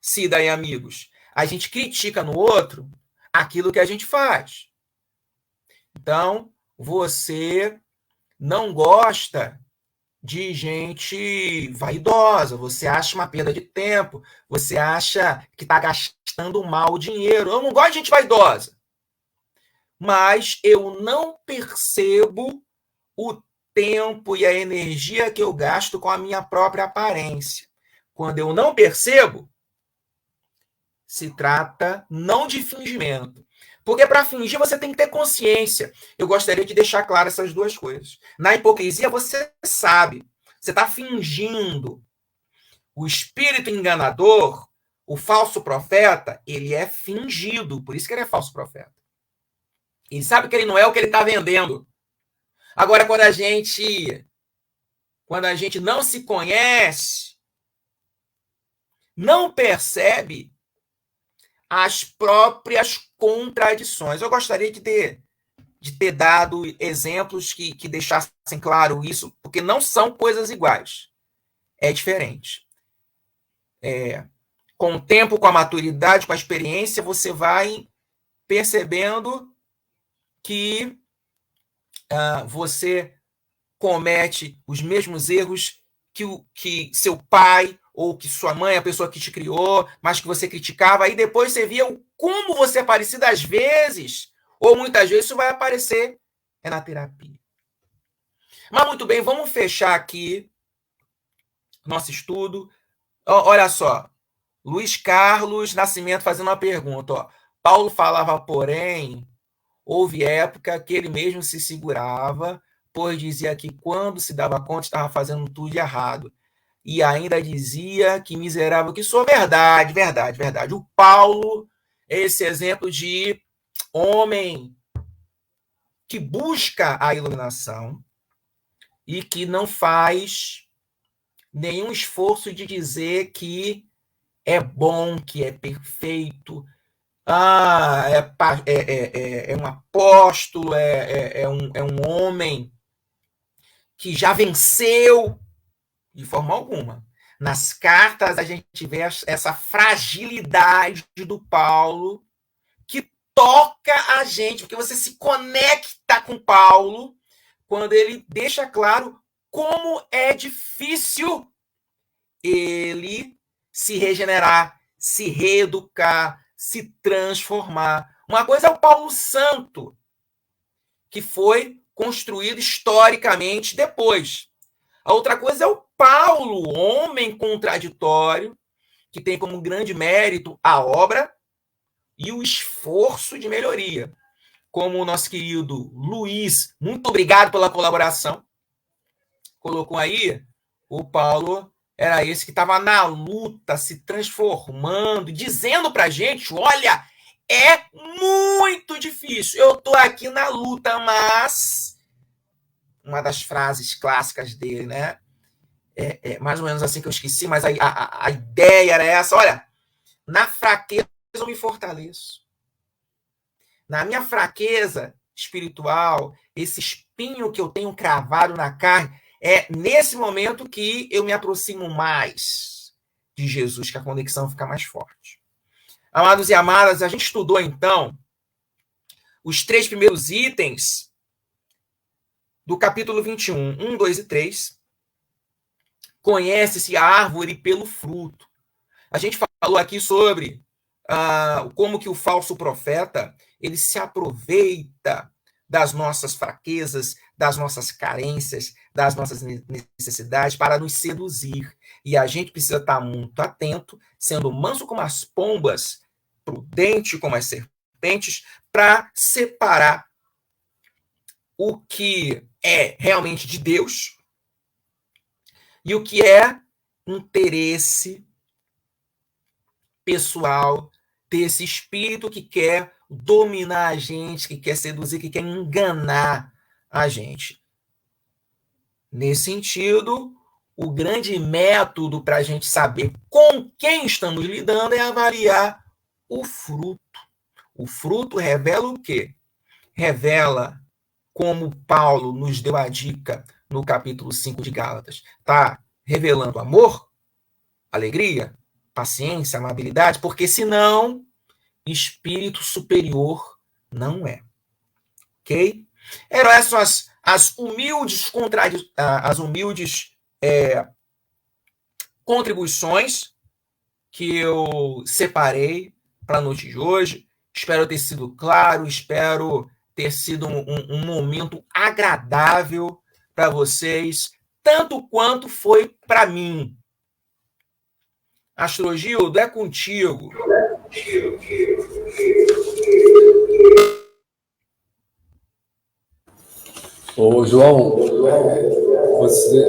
Cida e amigos, a gente critica no outro aquilo que a gente faz. Então, você não gosta de gente vaidosa, você acha uma perda de tempo, você acha que está gastando mal o dinheiro. Eu não gosto de gente vaidosa, mas eu não percebo o tempo e a energia que eu gasto com a minha própria aparência. Quando eu não percebo, se trata não de fingimento. Porque para fingir você tem que ter consciência. Eu gostaria de deixar claro essas duas coisas. Na hipocrisia você sabe, você está fingindo. O espírito enganador, o falso profeta, ele é fingido, por isso que ele é falso profeta. Ele sabe que ele não é o que ele está vendendo. Agora, quando a gente não se conhece, não percebe as próprias contradições. Eu gostaria de ter dado exemplos que deixassem claro isso, porque não são coisas iguais. É diferente. Com o tempo, com a maturidade, com a experiência, você vai percebendo que você comete os mesmos erros que seu pai ou que sua mãe, a pessoa que te criou, mas que você criticava, aí depois você via como você é parecido às vezes, ou muitas vezes isso vai aparecer na terapia. Mas muito bem, vamos fechar aqui nosso estudo. Olha só, Luiz Carlos Nascimento fazendo uma pergunta. Ó. Paulo falava, porém, houve época que ele mesmo se segurava, pois dizia que quando se dava conta estava fazendo tudo errado. E ainda dizia que miserável que sou. Verdade, verdade, verdade. O Paulo é esse exemplo de homem que busca a iluminação e que não faz nenhum esforço de dizer que é bom, que é perfeito, é um apóstolo, é um homem que já venceu de forma alguma. Nas cartas a gente vê essa fragilidade do Paulo que toca a gente, porque você se conecta com Paulo quando ele deixa claro como é difícil ele se regenerar, se reeducar, se transformar. Uma coisa é o Paulo Santo, que foi construído historicamente depois. A outra coisa é o Paulo, homem contraditório, que tem como grande mérito a obra e o esforço de melhoria. Como o nosso querido Luiz, muito obrigado pela colaboração, colocou aí, o Paulo era esse que estava na luta, se transformando, dizendo para a gente, olha, é muito difícil, eu estou aqui na luta, mas... Uma das frases clássicas dele, né? mais ou menos assim que eu esqueci, mas a ideia era essa. Olha, na fraqueza eu me fortaleço. Na minha fraqueza espiritual, esse espinho que eu tenho cravado na carne, é nesse momento que eu me aproximo mais de Jesus, que a conexão fica mais forte. Amados e amadas, a gente estudou então os 3 primeiros itens do capítulo 21, 1, 2 e 3. Conhece-se a árvore pelo fruto. A gente falou aqui sobre como que o falso profeta ele se aproveita das nossas fraquezas, das nossas carências, das nossas necessidades para nos seduzir. E a gente precisa estar muito atento, sendo manso como as pombas, prudente como as serpentes, para separar o que é realmente de Deus e o que é interesse pessoal desse espírito que quer dominar a gente, que quer seduzir, que quer enganar a gente. Nesse sentido, o grande método para a gente saber com quem estamos lidando é avaliar o fruto. O fruto revela o quê? Revela, como Paulo nos deu a dica no capítulo 5 de Gálatas, está revelando amor, alegria, paciência, amabilidade, porque senão espírito superior não é. Ok? Eram essas as humildes contribuições que eu separei para a noite de hoje. Espero ter sido claro, espero ter sido um momento agradável para vocês, tanto quanto foi para mim. Astrogildo, é contigo. Ô, João, você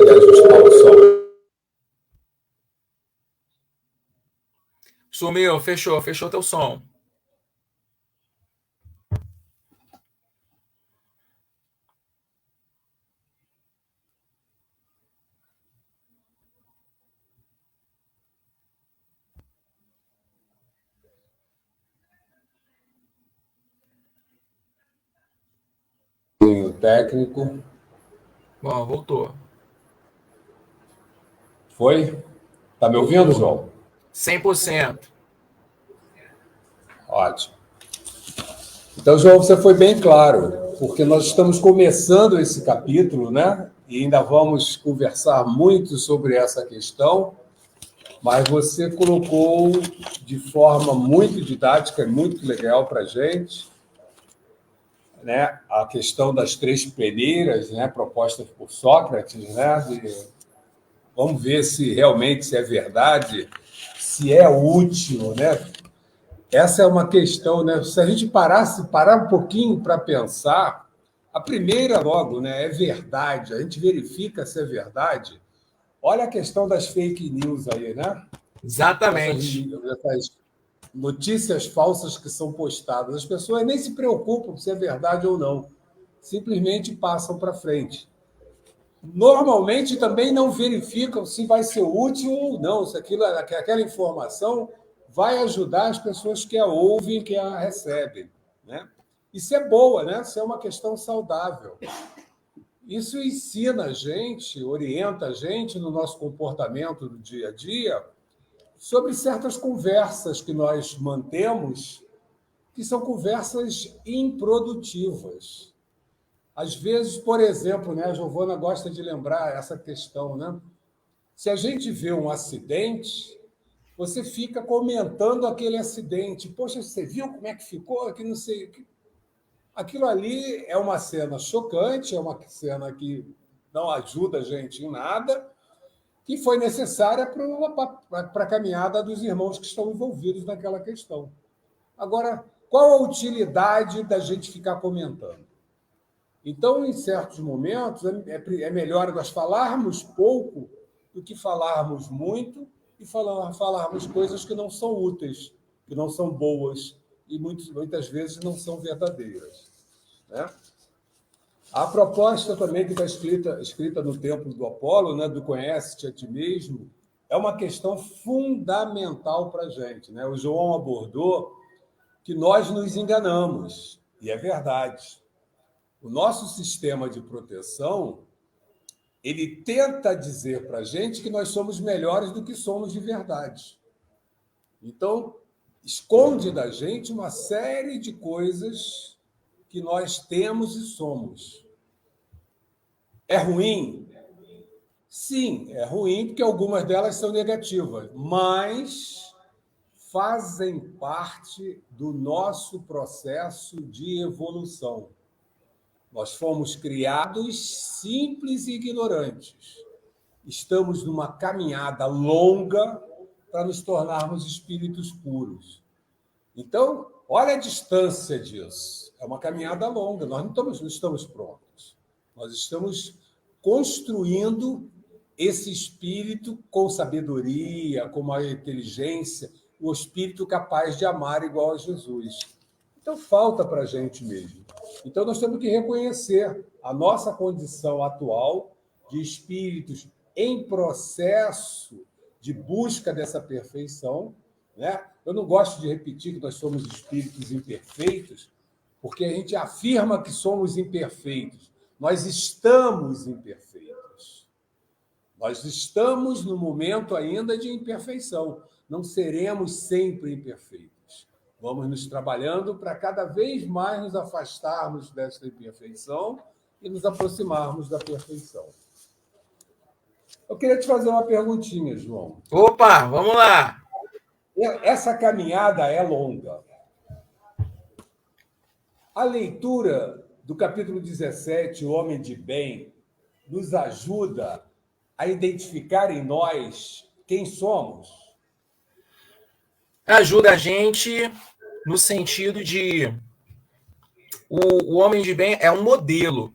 quer ajustar o som? Sumiu, fechou teu som. Técnico. Bom, voltou. Foi? Tá me ouvindo, João? 100%. Ótimo. Então, João, você foi bem claro, porque nós estamos começando esse capítulo, né? E ainda vamos conversar muito sobre essa questão, mas você colocou de forma muito didática e muito legal para a gente, né? A questão das 3 peneiras, né? Propostas por Sócrates, né? Vamos ver se realmente é verdade, se é útil, né? Essa é uma questão, né? Se a gente parar um pouquinho para pensar, a primeira logo, né, é verdade. A gente verifica se é verdade. Olha a questão das fake news aí, né? Exatamente. Essas notícias falsas que são postadas. As pessoas nem se preocupam se é verdade ou não. Simplesmente passam para frente. Normalmente também não verificam se vai ser útil ou não, se aquela informação vai ajudar as pessoas que a ouvem, que a recebem, né? Isso é boa, né? Isso é uma questão saudável. Isso ensina a gente, orienta a gente no nosso comportamento do dia a dia sobre certas conversas que nós mantemos, que são conversas improdutivas. Às vezes, por exemplo, né, a Giovana gosta de lembrar essa questão, né? Se a gente vê um acidente, você fica comentando aquele acidente. Poxa, você viu como é que ficou? Que não sei. Aquilo ali é uma cena chocante, é uma cena que não ajuda a gente em nada, que foi necessária para a caminhada dos irmãos que estão envolvidos naquela questão. Agora, qual a utilidade da gente ficar comentando? Então, em certos momentos, é melhor nós falarmos pouco do que falarmos muito e falarmos coisas que não são úteis, que não são boas e muitas vezes não são verdadeiras, né? A proposta também que está escrita no Templo do Apolo, né, do Conhece-te a ti mesmo, é uma questão fundamental para a gente, né? O João abordou que nós nos enganamos, e é verdade. O nosso sistema de proteção, ele tenta dizer para a gente que nós somos melhores do que somos de verdade. Então, esconde da gente uma série de coisas que nós temos e somos. É ruim? Sim, é ruim, porque algumas delas são negativas, mas fazem parte do nosso processo de evolução. Nós fomos criados simples e ignorantes. Estamos numa caminhada longa para nos tornarmos espíritos puros. Então, olha a distância disso. É uma caminhada longa, nós não estamos prontos. Nós estamos construindo esse espírito com sabedoria, com uma inteligência, o espírito capaz de amar igual a Jesus. Então, falta para a gente mesmo. Então, nós temos que reconhecer a nossa condição atual de espíritos em processo de busca dessa perfeição, né? Eu não gosto de repetir que nós somos espíritos imperfeitos, porque a gente afirma que somos imperfeitos. Nós estamos imperfeitos. Nós estamos no momento ainda de imperfeição. Não seremos sempre imperfeitos. Vamos nos trabalhando para cada vez mais nos afastarmos dessa imperfeição e nos aproximarmos da perfeição. Eu queria te fazer uma perguntinha, João. Opa, vamos lá. Essa caminhada é longa. A leitura do capítulo 17, O Homem de Bem, nos ajuda a identificar em nós quem somos? Ajuda a gente no sentido de o homem de bem é um modelo.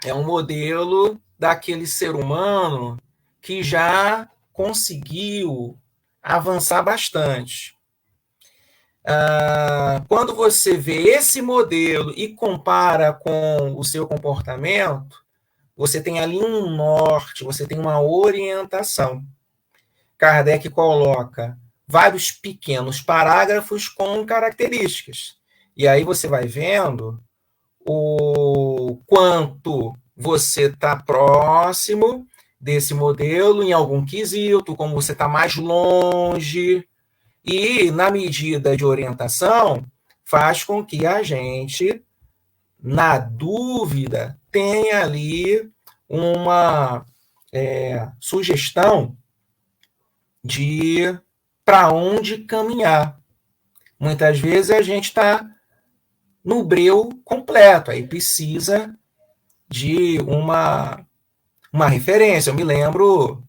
É um modelo daquele ser humano que já conseguiu avançar bastante. Quando você vê esse modelo e compara com o seu comportamento, você tem ali um norte, você tem uma orientação. Kardec coloca vários pequenos parágrafos com características. E aí você vai vendo o quanto você está próximo desse modelo em algum quesito, como você está mais longe, e na medida de orientação faz com que a gente, na dúvida, tenha ali uma sugestão de para onde caminhar. Muitas vezes a gente está no breu completo, aí precisa de uma referência. Eu me lembro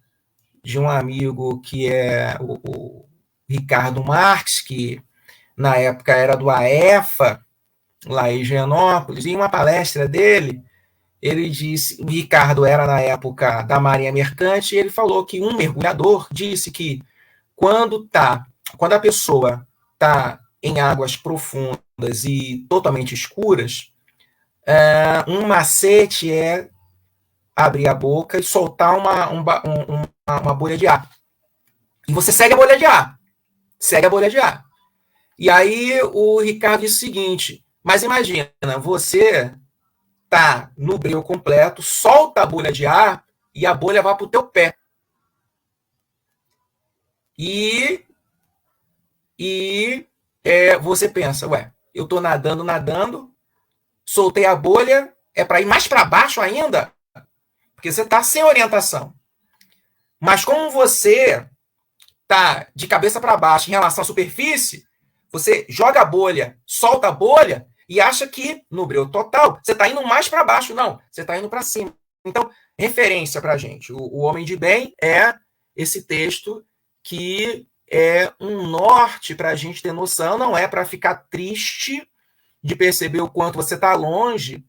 de um amigo que é o Ricardo Marques, que na época era do AEFA, lá em Higienópolis, e em uma palestra dele, ele disse, o Ricardo era na época da Marinha Mercante, e ele falou que um mergulhador disse que quando a pessoa está em águas profundas e totalmente escuras, um macete é abrir a boca e soltar uma bolha de ar. E você segue a bolha de ar. Segue a bolha de ar. E aí o Ricardo disse o seguinte, mas imagina, você tá no breu completo, solta a bolha de ar e a bolha vai para o teu pé. E você pensa, eu tô nadando, soltei a bolha, é para ir mais para baixo ainda? Porque você tá sem orientação. Mas como você tá de cabeça para baixo em relação à superfície, você joga a bolha, solta a bolha e acha que no breu total você está indo mais para baixo. Não, você está indo para cima. Então, referência para a gente. O Homem de Bem é esse texto que é um norte para a gente ter noção, não é para ficar triste de perceber o quanto você está longe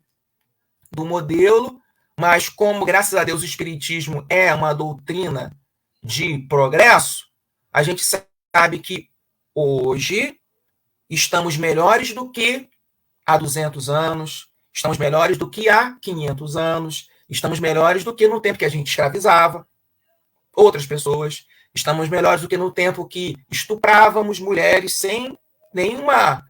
do modelo, mas como, graças a Deus, o Espiritismo é uma doutrina de progresso, a gente sabe que hoje estamos melhores do que há 200 anos, Estamos melhores do que há 500 anos. Estamos melhores do que no tempo que a gente escravizava outras pessoas. Estamos melhores do que no tempo que estuprávamos mulheres sem nenhuma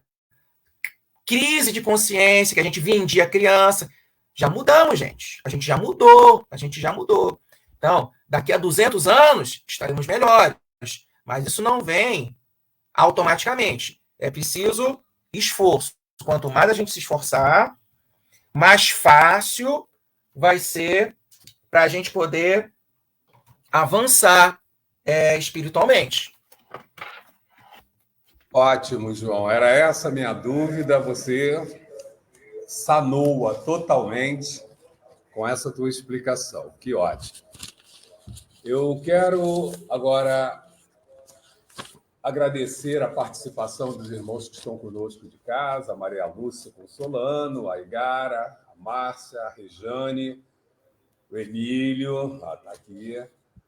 crise de consciência, que a gente vendia criança. Já mudamos, gente. A gente já mudou. A gente já mudou. Então, daqui a 200 anos, estaremos melhores. Mas isso não vem automaticamente. É preciso esforço. Quanto mais a gente se esforçar, mais fácil vai ser para a gente poder avançar espiritualmente. Ótimo, João. Era essa a minha dúvida. Você sanou-a totalmente com essa tua explicação. Que ótimo. Eu quero agora agradecer a participação dos irmãos que estão conosco de casa, a Maria Lúcia Consolano, a Igara, a Márcia, a Rejane, o Emílio, está aqui,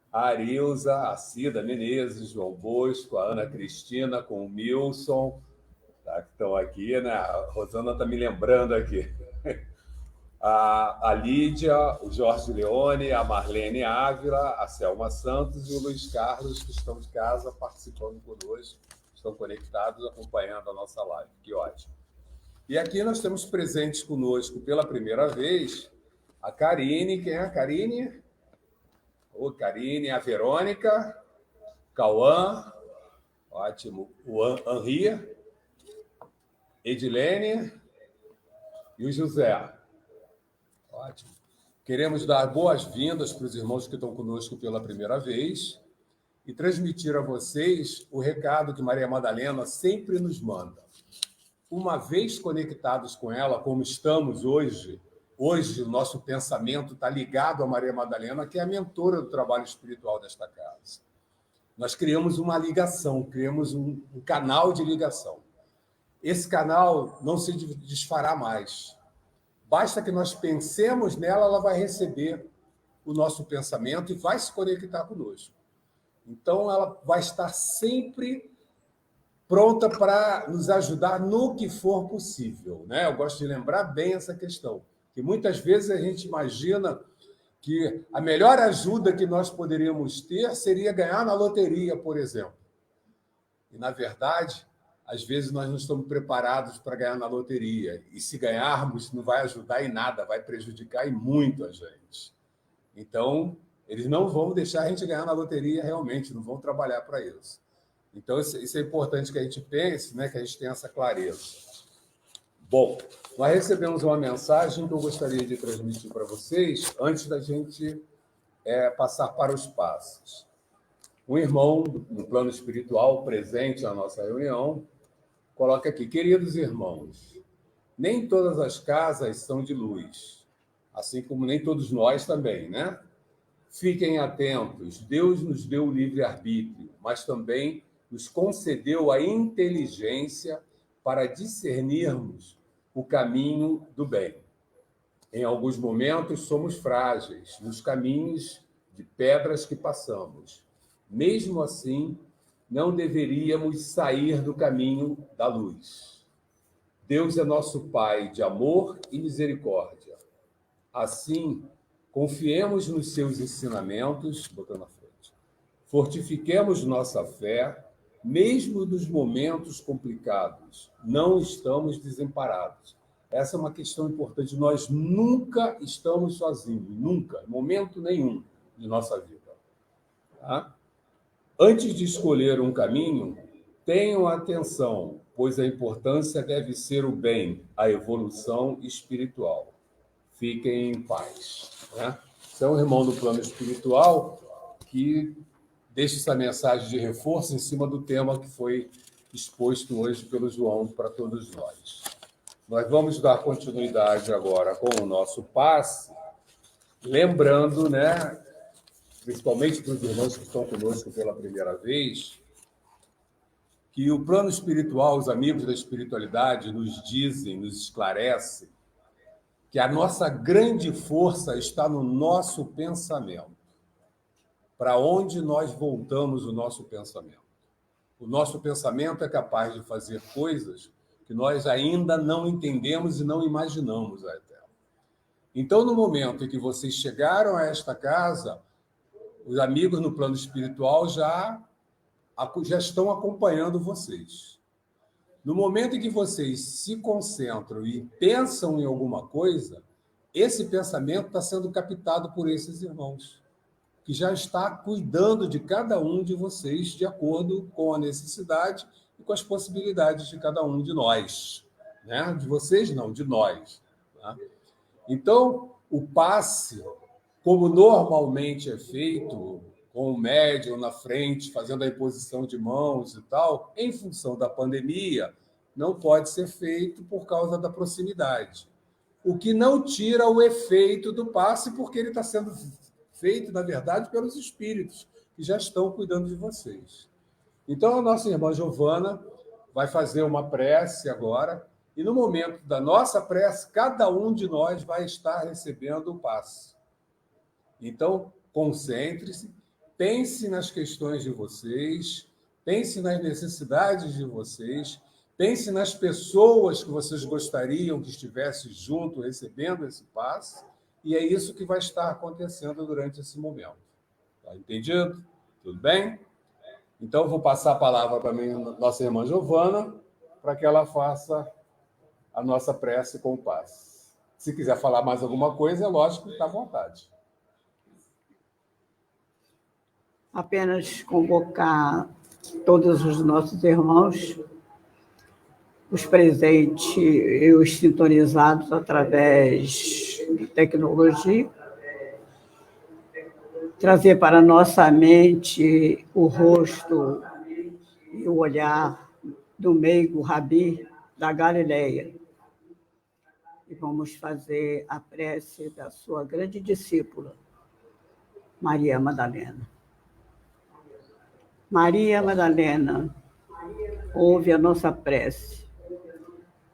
a Arilza, a Cida Menezes, João Bosco, a Ana Cristina com o Milson, tá, que estão aqui, né? A Rosana está me lembrando aqui. A Lídia, o Jorge Leone, a Marlene Ávila, a Selma Santos e o Luiz Carlos, que estão de casa participando conosco, estão conectados, acompanhando a nossa live. Que ótimo. E aqui nós temos presentes conosco pela primeira vez a Karine. Quem é a Karine? O Karine, a Verônica, Cauã, ótimo, o Henri, Edilene e o José. Ótimo. Queremos dar boas-vindas para os irmãos que estão conosco pela primeira vez e transmitir a vocês o recado que Maria Madalena sempre nos manda. Uma vez conectados com ela, como estamos hoje o nosso pensamento está ligado a Maria Madalena, que é a mentora do trabalho espiritual desta casa. Nós criamos uma ligação, criamos um canal de ligação. Esse canal não se desfará mais. Basta que nós pensemos nela, ela vai receber o nosso pensamento e vai se conectar conosco. Então, ela vai estar sempre pronta para nos ajudar no que for possível, né? Eu gosto de lembrar bem essa questão, que muitas vezes a gente imagina que a melhor ajuda que nós poderíamos ter seria ganhar na loteria, por exemplo. E, na verdade, às vezes nós não estamos preparados para ganhar na loteria. E se ganharmos, não vai ajudar em nada, vai prejudicar e muito a gente. Então, eles não vão deixar a gente ganhar na loteria realmente, não vão trabalhar para isso. Então, isso é importante que a gente pense, né, que a gente tenha essa clareza. Bom, nós recebemos uma mensagem que eu gostaria de transmitir para vocês antes da gente passar para os passos. Um irmão, no plano espiritual, presente na nossa reunião, coloca aqui: queridos irmãos, nem todas as casas são de luz, assim como nem todos nós também, né? Fiquem atentos, Deus nos deu o livre-arbítrio, mas também nos concedeu a inteligência para discernirmos o caminho do bem. Em alguns momentos somos frágeis nos caminhos de pedras que passamos. Mesmo assim, não deveríamos sair do caminho da luz. Deus é nosso Pai de amor e misericórdia. Assim, confiemos nos seus ensinamentos, botando na frente. Fortifiquemos nossa fé, mesmo nos momentos complicados. Não estamos desamparados. Essa é uma questão importante. Nós nunca estamos sozinhos, nunca, em momento nenhum de nossa vida. Tá? Antes de escolher um caminho, tenham atenção, pois a importância deve ser o bem, a evolução espiritual. Fiquem em paz. Né? Então, o irmão do plano espiritual que deixa essa mensagem de reforço em cima do tema que foi exposto hoje pelo João para todos nós. Nós vamos dar continuidade agora com o nosso passe, lembrando, né, principalmente para os irmãos que estão conosco pela primeira vez, que o plano espiritual, os amigos da espiritualidade nos dizem, nos esclarecem, que a nossa grande força está no nosso pensamento. Para onde nós voltamos o nosso pensamento? O nosso pensamento é capaz de fazer coisas que nós ainda não entendemos e não imaginamos até. Então, no momento em que vocês chegaram a esta casa, os amigos no plano espiritual já estão acompanhando vocês. No momento em que vocês se concentram e pensam em alguma coisa, esse pensamento está sendo captado por esses irmãos, que já está cuidando de cada um de vocês de acordo com a necessidade e com as possibilidades de cada um de nós. Né? De vocês, não, de nós. Tá? Então, o passe, como normalmente é feito, com o médium na frente, fazendo a imposição de mãos e tal, em função da pandemia, não pode ser feito por causa da proximidade. O que não tira o efeito do passe, porque ele está sendo feito, na verdade, pelos espíritos que já estão cuidando de vocês. Então, a nossa irmã Giovana vai fazer uma prece agora, e no momento da nossa prece, cada um de nós vai estar recebendo o passe. Então, concentre-se, pense nas questões de vocês, pense nas necessidades de vocês, pense nas pessoas que vocês gostariam que estivessem junto recebendo esse passe, e é isso que vai estar acontecendo durante esse momento. Tá entendido? Tudo bem? Então, eu vou passar a palavra para a nossa irmã Giovana, para que ela faça a nossa prece com o passe. Se quiser falar mais alguma coisa, é lógico, está à vontade. Apenas convocar todos os nossos irmãos, os presentes e os sintonizados através de tecnologia, trazer para nossa mente o rosto e o olhar do meigo Rabi da Galileia. E vamos fazer a prece da sua grande discípula, Maria Madalena. Maria Madalena, ouve a nossa prece,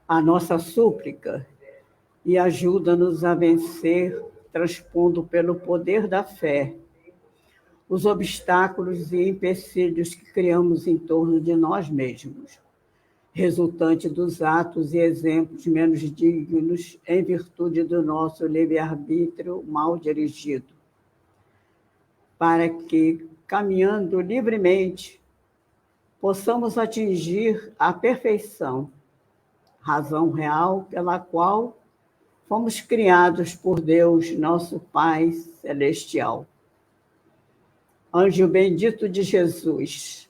a nossa súplica e ajuda-nos a vencer, transpondo pelo poder da fé, os obstáculos e empecilhos que criamos em torno de nós mesmos, resultante dos atos e exemplos menos dignos em virtude do nosso livre-arbítrio mal dirigido, para que, caminhando livremente, possamos atingir a perfeição, razão real pela qual fomos criados por Deus, nosso Pai Celestial. Anjo bendito de Jesus,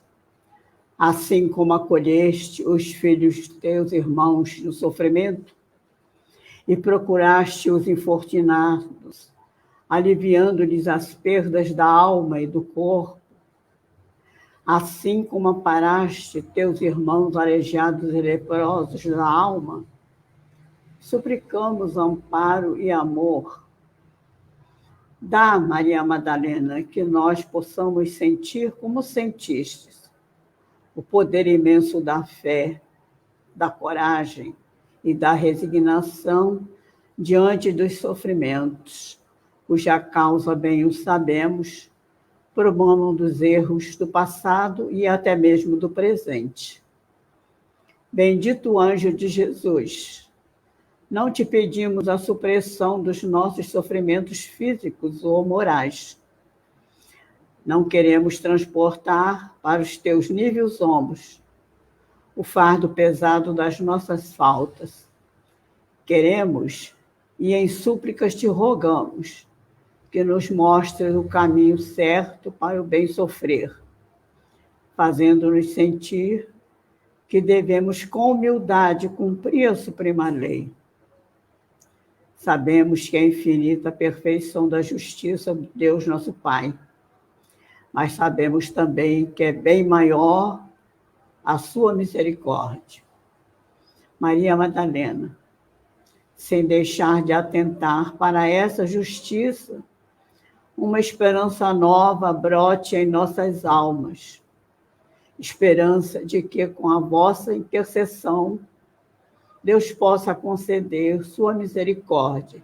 assim como acolheste os filhos teus irmãos no sofrimento e procuraste os infortunados, aliviando-lhes as perdas da alma e do corpo, assim como amparaste teus irmãos aleijados e leprosos da alma, suplicamos amparo e amor. Dá, Maria Madalena, que nós possamos sentir como sentistes, o poder imenso da fé, da coragem e da resignação diante dos sofrimentos, cuja causa bem o sabemos, por mão dos erros do passado e até mesmo do presente. Bendito anjo de Jesus, não te pedimos a supressão dos nossos sofrimentos físicos ou morais. Não queremos transportar para os teus níveos ombros o fardo pesado das nossas faltas. Queremos, e em súplicas te rogamos, que nos mostres o caminho certo para o bem sofrer, fazendo-nos sentir que devemos com humildade cumprir a suprema lei. Sabemos que é infinita a perfeição da justiça de Deus nosso Pai, mas sabemos também que é bem maior a sua misericórdia. Maria Madalena, sem deixar de atentar para essa justiça, uma esperança nova brote em nossas almas, esperança de que, com a vossa intercessão, Deus possa conceder sua misericórdia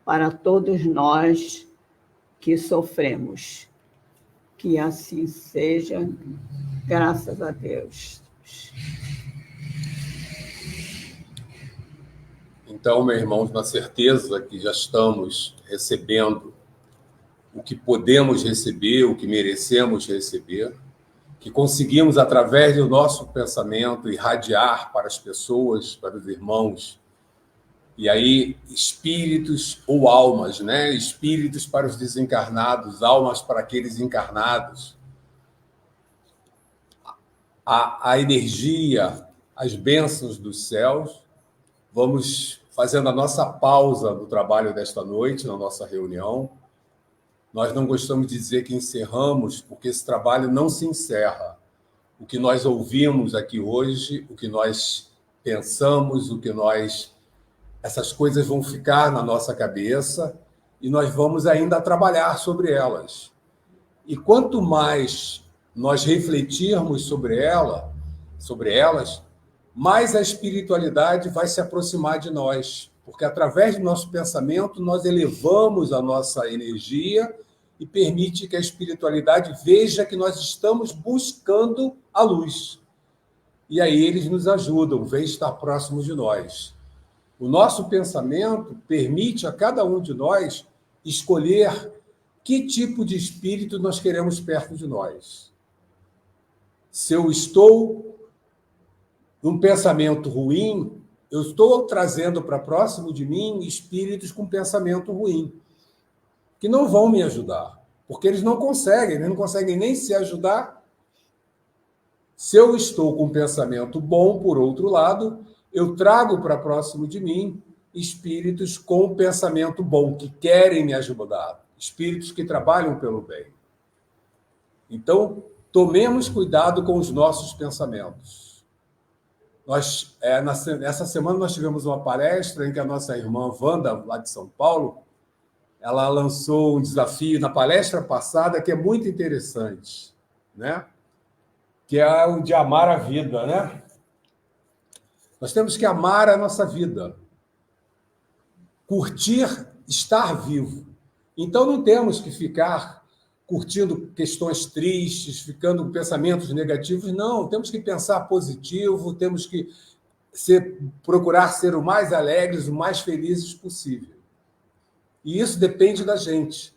para todos nós que sofremos. Que assim seja, graças a Deus. Então, meus irmãos, na certeza que já estamos recebendo o que podemos receber, o que merecemos receber, que conseguimos, através do nosso pensamento, irradiar para as pessoas, para os irmãos, e aí espíritos ou almas, né? Espíritos para os desencarnados, almas para aqueles encarnados, a energia, as bênçãos dos céus. Vamos fazendo a nossa pausa no trabalho desta noite, na nossa reunião. Nós não gostamos de dizer que encerramos, porque esse trabalho não se encerra. O que nós ouvimos aqui hoje, o que nós pensamos, essas coisas vão ficar na nossa cabeça e nós vamos ainda trabalhar sobre elas. E quanto mais nós refletirmos sobre elas, mais a espiritualidade vai se aproximar de nós, porque através do nosso pensamento nós elevamos a nossa energia e permite que a espiritualidade veja que nós estamos buscando a luz. E aí eles nos ajudam, vem estar próximos de nós. O nosso pensamento permite a cada um de nós escolher que tipo de espírito nós queremos perto de nós. Se eu estou num pensamento ruim, eu estou trazendo para próximo de mim espíritos com pensamento ruim, que não vão me ajudar, porque eles não conseguem nem se ajudar. Se eu estou com um pensamento bom, por outro lado, eu trago para próximo de mim espíritos com pensamento bom, que querem me ajudar, espíritos que trabalham pelo bem. Então, tomemos cuidado com os nossos pensamentos. Nessa semana nós tivemos uma palestra em que a nossa irmã Wanda, lá de São Paulo, ela lançou um desafio na palestra passada que é muito interessante, né? Que é o de amar a vida, né? Nós temos que amar a nossa vida, curtir estar vivo. Então não temos que ficar curtindo questões tristes, ficando com pensamentos negativos, não. Temos que pensar positivo, temos que procurar ser o mais alegres, o mais felizes possível. E isso depende da gente.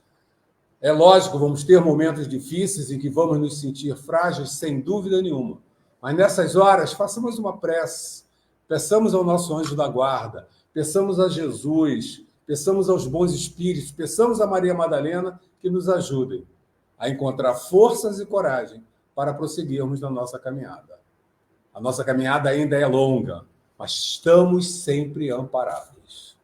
É lógico, vamos ter momentos difíceis em que vamos nos sentir frágeis, sem dúvida nenhuma. Mas nessas horas, façamos uma prece, peçamos ao nosso anjo da guarda, peçamos a Jesus, peçamos aos bons espíritos, peçamos a Maria Madalena que nos ajudem a encontrar forças e coragem para prosseguirmos na nossa caminhada. A nossa caminhada ainda é longa, mas estamos sempre amparados.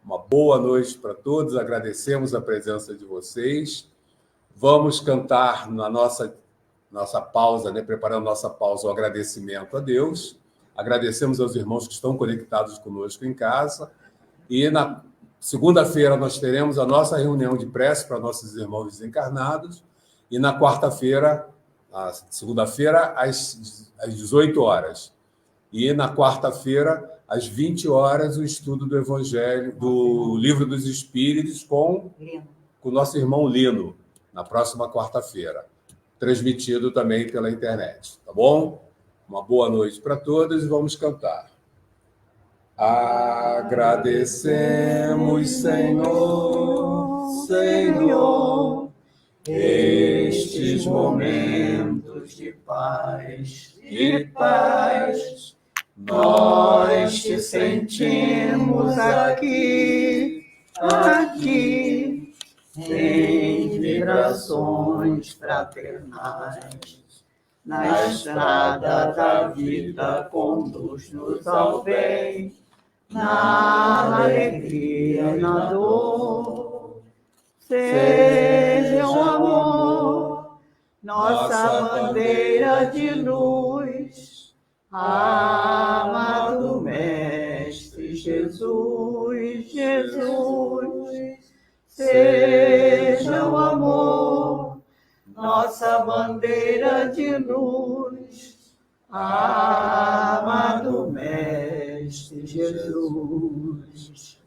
Uma boa noite para todos, agradecemos a presença de vocês. Vamos cantar na nossa pausa, né? Preparando nossa pausa, o agradecimento a Deus. Agradecemos aos irmãos que estão conectados conosco em casa. E na segunda-feira nós teremos a nossa reunião de prece para nossos irmãos desencarnados. E na segunda-feira, às 18 horas. E na quarta-feira, às 20 horas, o estudo do Evangelho, do Livro dos Espíritos, com o nosso irmão Lino, na próxima quarta-feira. Transmitido também pela internet. Tá bom? Uma boa noite para todos e vamos cantar. Agradecemos, Senhor, Senhor, estes momentos de paz, nós te sentimos aqui, em vibrações fraternais. Na estrada da vida conduz-nos ao bem, na alegria e na dor. Seja o amor nossa bandeira de luz, amado Mestre Jesus, seja o amor nossa bandeira de luz, amado Mestre Jesus.